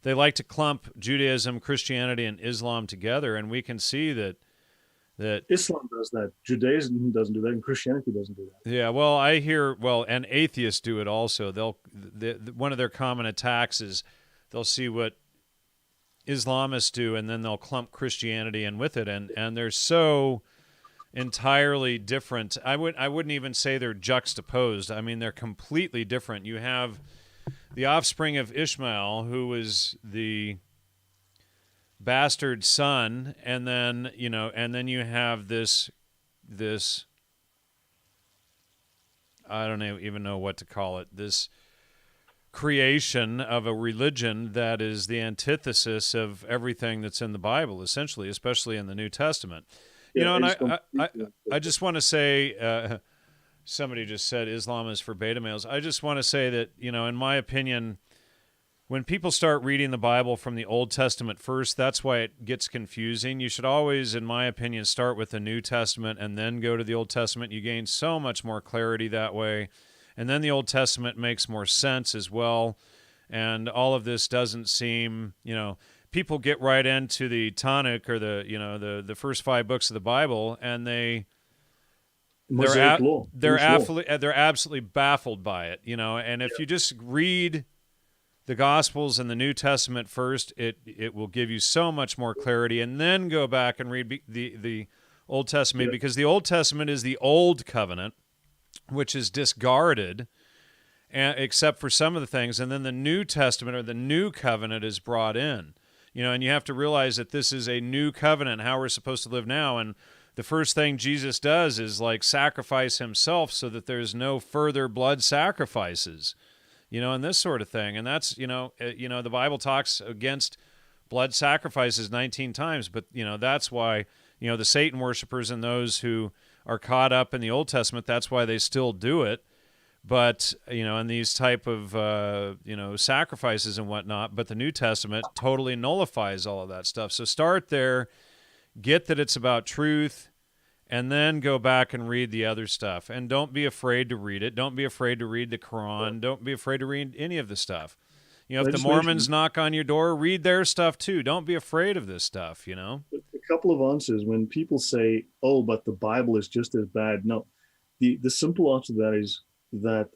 they like to clump Judaism, Christianity, and Islam together, and we can see that Islam does that. Judaism doesn't do that, and Christianity doesn't do that. Yeah, well, and atheists do it also. One of their common attacks is they'll see what Islamists do, and then they'll clump Christianity in with it, and they're so entirely different. I wouldn't even say they're juxtaposed. I mean, they're completely different. You have the offspring of Ishmael, who was the bastard son, and then you have this I don't even know what to call it, this creation of a religion that is the antithesis of everything that's in the Bible, essentially, especially in the New Testament. I just want to say, somebody just said Islam is for beta males. I just want to say that, in my opinion, when people start reading the Bible from the Old Testament first, that's why it gets confusing. You should always, in my opinion, start with the New Testament and then go to the Old Testament. You gain so much more clarity that way. And then the Old Testament makes more sense as well. And all of this doesn't seem, people get right into the Tanakh or the first 5 books of the Bible, and they're absolutely baffled by it, And if you just read the Gospels and the New Testament first, it will give you so much more clarity, and then go back and read the Old Testament, because the Old Testament is the Old Covenant, which is discarded, except for some of the things, and then the New Testament or the New Covenant is brought in. And you have to realize that this is a new covenant, how we're supposed to live now. And the first thing Jesus does is sacrifice himself so that there's no further blood sacrifices, and this sort of thing. And that's, the Bible talks against blood sacrifices 19 times, but, that's why, the Satan worshipers and those who are caught up in the Old Testament, that's why they still do it. But, and these type of, sacrifices and whatnot, but the New Testament totally nullifies all of that stuff. So start there, get that it's about truth, and then go back and read the other stuff. And don't be afraid to read it. Don't be afraid to read the Quran. Don't be afraid to read any of the stuff. You know, if the Mormons knock on your door, read their stuff too. Don't be afraid of this stuff, you know? A couple of answers. When people say, oh, but the Bible is just as bad. No, the simple answer to that is that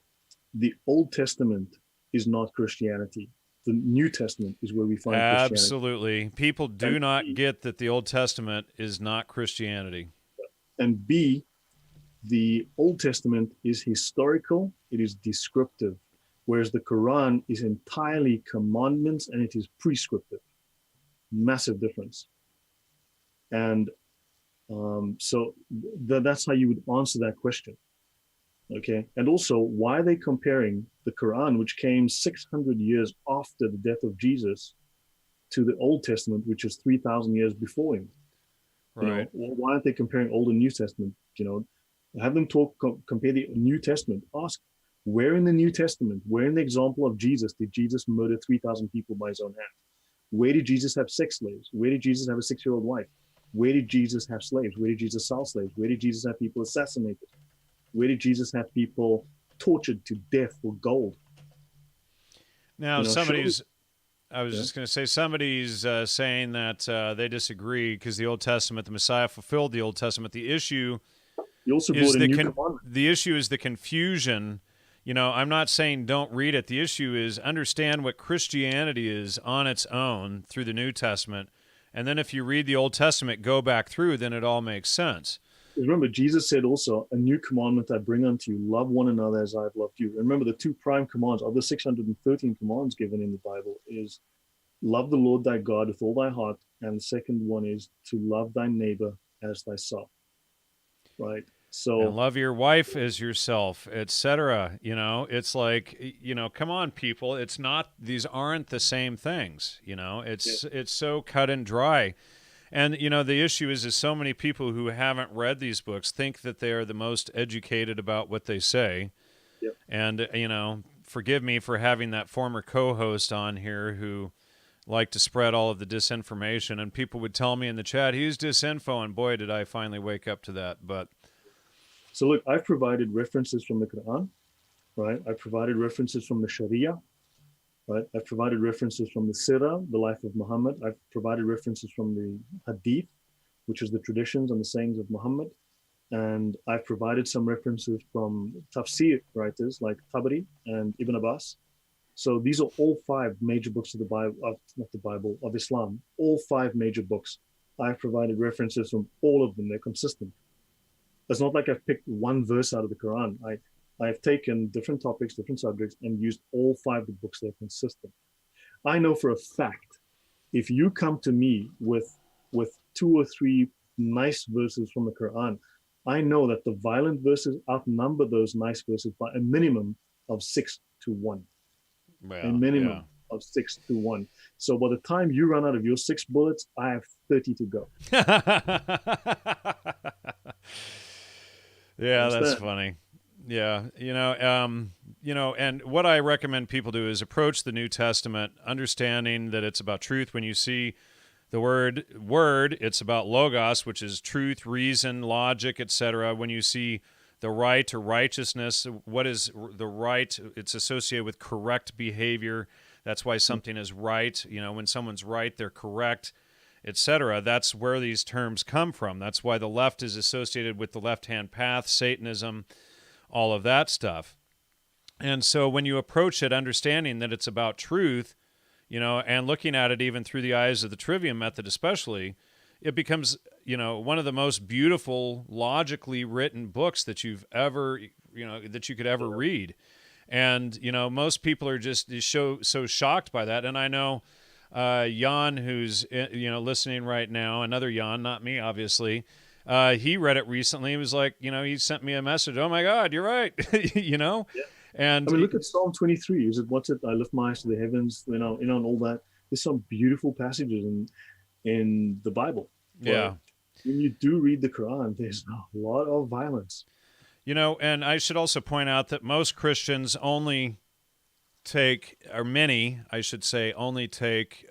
the Old Testament is not Christianity. The New Testament is where we find Christianity. Absolutely. People do not get that the Old Testament is not Christianity. And B, the Old Testament is historical, it is descriptive, whereas the Quran is entirely commandments and it is prescriptive. Massive difference. And so that's how you would answer that question. Okay. And also, why are they comparing the Quran, which came 600 years after the death of Jesus, to the Old Testament, which is 3,000 years before him? Right. You know, why aren't they comparing Old and New Testament? You know, have them compare the New Testament. Ask, where in the New Testament, where in the example of Jesus, did Jesus murder 3,000 people by his own hand? Where did Jesus have sex slaves? Where did Jesus have a 6-year-old wife? Where did Jesus have slaves? Where did Jesus sell slaves? Where did Jesus have people assassinated? Where did Jesus have people tortured to death for gold? Now, I was just going to say, somebody's saying that they disagree because the Old Testament, the Messiah fulfilled the Old Testament. The issue is the issue is the confusion. You know, I'm not saying don't read it. The issue is understand what Christianity is on its own through the New Testament. And then if you read the Old Testament, go back through, then it all makes sense. Remember, Jesus said also, a new commandment I bring unto you, love one another as I have loved you. Remember, the two prime commands of the 613 commands given in the Bible is love the Lord thy God with all thy heart. And the second one is to love thy neighbor as thyself. Right? So, and love your wife as yourself, etc. You know, it's like, you know, come on, people. It's not, these aren't the same things. You know, it's so cut and dry. And, you know, the issue is so many people who haven't read these books think that they are the most educated about what they say. Yep. And, you know, forgive me for having that former co-host on here who liked to spread all of the disinformation. And people would tell me in the chat, he's disinfo. And boy, did I finally wake up to that. But so, look, I've provided references from the Quran, right? I've provided references from the Sharia. Right. I've provided references from the Sira, the life of Muhammad. I've provided references from the Hadith, which is the traditions and the sayings of Muhammad. And I've provided some references from Tafsir writers like Tabari and Ibn Abbas. So these are all 5 major books of the Bible, not the Bible, of Islam, all 5 major books. I've provided references from all of them. They're consistent. It's not like I've picked one verse out of the Quran. I've taken different topics, different subjects, and used all 5 of the books that are consistent. I know for a fact, if you come to me with 2 or 3 nice verses from the Quran, I know that the violent verses outnumber those nice verses by a minimum of 6 to 1. Well, a minimum of 6 to 1. So by the time you run out of your 6 bullets, I have 30 to go. Yeah, that's funny. Yeah, you know, and what I recommend people do is approach the New Testament understanding that it's about truth. When you see the word, it's about logos, which is truth, reason, logic, etc. When you see the right or righteousness, what is the right? It's associated with correct behavior. That's why something is right. You know, when someone's right, they're correct, etc. That's where these terms come from. That's why the left is associated with the left-hand path, Satanism, all of that stuff. And so when you approach it understanding that it's about truth, you know, and looking at it even through the eyes of the trivium method especially, it becomes, you know, one of the most beautiful, logically written books that you've ever, you know, that you could ever read. And, you know, most people are just so shocked by that. And I know Jan, who's, you know, listening right now, another Jan, not me, obviously, he read it recently. He was like, you know, he sent me a message. Oh my God, you're right. You know? Yeah. And I mean, look at Psalm 23. Is it, what's it? I lift my eyes to the heavens, you know, and all that. There's some beautiful passages in the Bible. Yeah. When you do read the Quran, there's a lot of violence. You know, and I should also point out that most Christians only take, or many, I should say, only take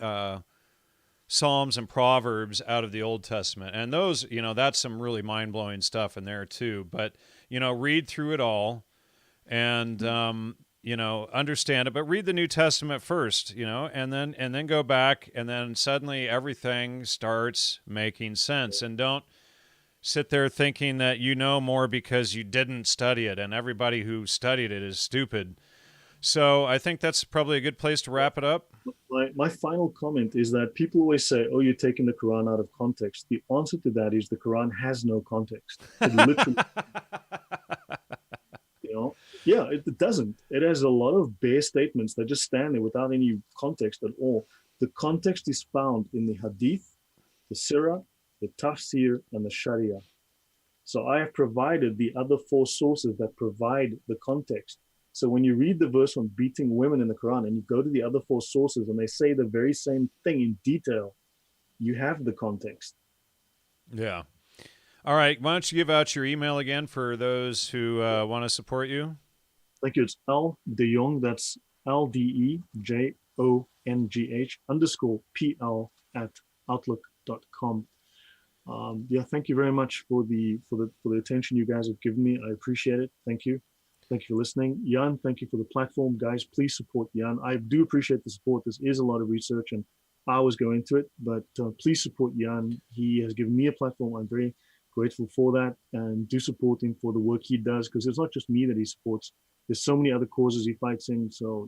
Psalms and Proverbs out of the Old Testament. And those, that's some really mind-blowing stuff in there too. But, read through it all and, understand it. But read the New Testament first, and then go back, and then suddenly everything starts making sense. And don't sit there thinking that you know more because you didn't study it, and everybody who studied it is stupid. So I think that's probably a good place to wrap it up. My final comment is that people always say, oh, you're taking the Quran out of context. The answer to that is the Quran has no context. It literally, it doesn't. It has a lot of bare statements that just stand there without any context at all. The context is found in the Hadith, the Sira, the Tafsir, and the Sharia. So I have provided the other 4 sources that provide the context. So when you read the verse on beating women in the Quran and you go to the other 4 sources and they say the very same thing in detail, you have the context. Yeah. All right. Why don't you give out your email again for those who want to support you? Thank you. It's L De Jongh. That's LDEJONG_PL@outlook.com. Thank you very much for the attention you guys have given me. I appreciate it. Thank you. Thank you for listening. Jan, thank you for the platform. Guys, please support Jan. I do appreciate the support. This is a lot of research and hours go into it, but please support Jan. He has given me a platform. I'm very grateful for that, and do support him for the work he does, because it's not just me that he supports. There's so many other causes he fights in. So,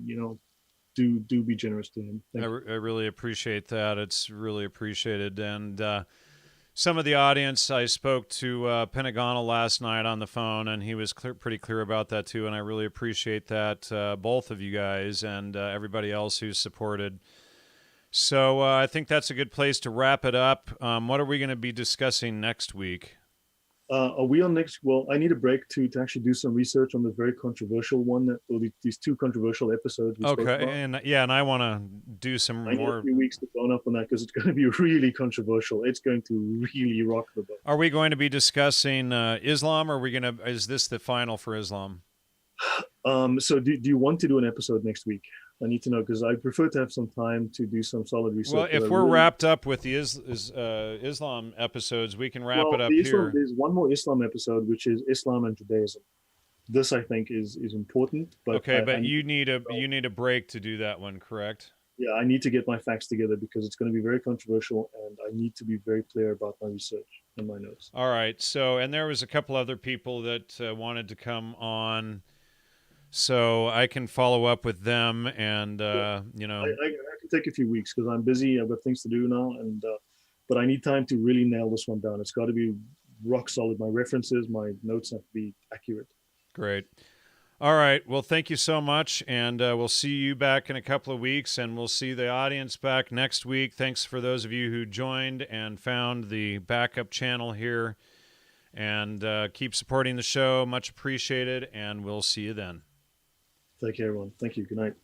do be generous to him. I really appreciate that. It's really appreciated. And some of the audience, I spoke to Pentagonal last night on the phone, and he was pretty clear about that too, and I really appreciate that, both of you guys and everybody else who's supported. So I think that's a good place to wrap it up. What are we going to be discussing next week? Are we on next? Well, I need a break to actually do some research on the very controversial one, or these 2 controversial episodes. Okay, and I want to do some more. I need a few weeks to bone up on that, because it's going to be really controversial. It's going to really rock the boat. Are we going to be discussing Islam, or are we going to? Is this the final for Islam? So do you want to do an episode next week? I need to know, because I prefer to have some time to do some solid research. Well, if we're wrapped up with the Islam episodes, we can wrap it up here. There's one more Islam episode, which is Islam and Judaism. This, I think, is important. But okay, but you need a break to do that one, correct? Yeah, I need to get my facts together, because it's going to be very controversial, and I need to be very clear about my research and my notes. All right. So, and there was a couple other people that wanted to come on, so I can follow up with them, and I can take a few weeks, because I'm busy. I've got things to do now, and but I need time to really nail this one down. It's got to be rock solid. My references, my notes have to be accurate. Great. All right. Well, thank you so much, and we'll see you back in a couple of weeks, and we'll see the audience back next week. Thanks for those of you who joined and found the backup channel here, and keep supporting the show. Much appreciated, and we'll see you then. Take care, everyone. Thank you. Good night.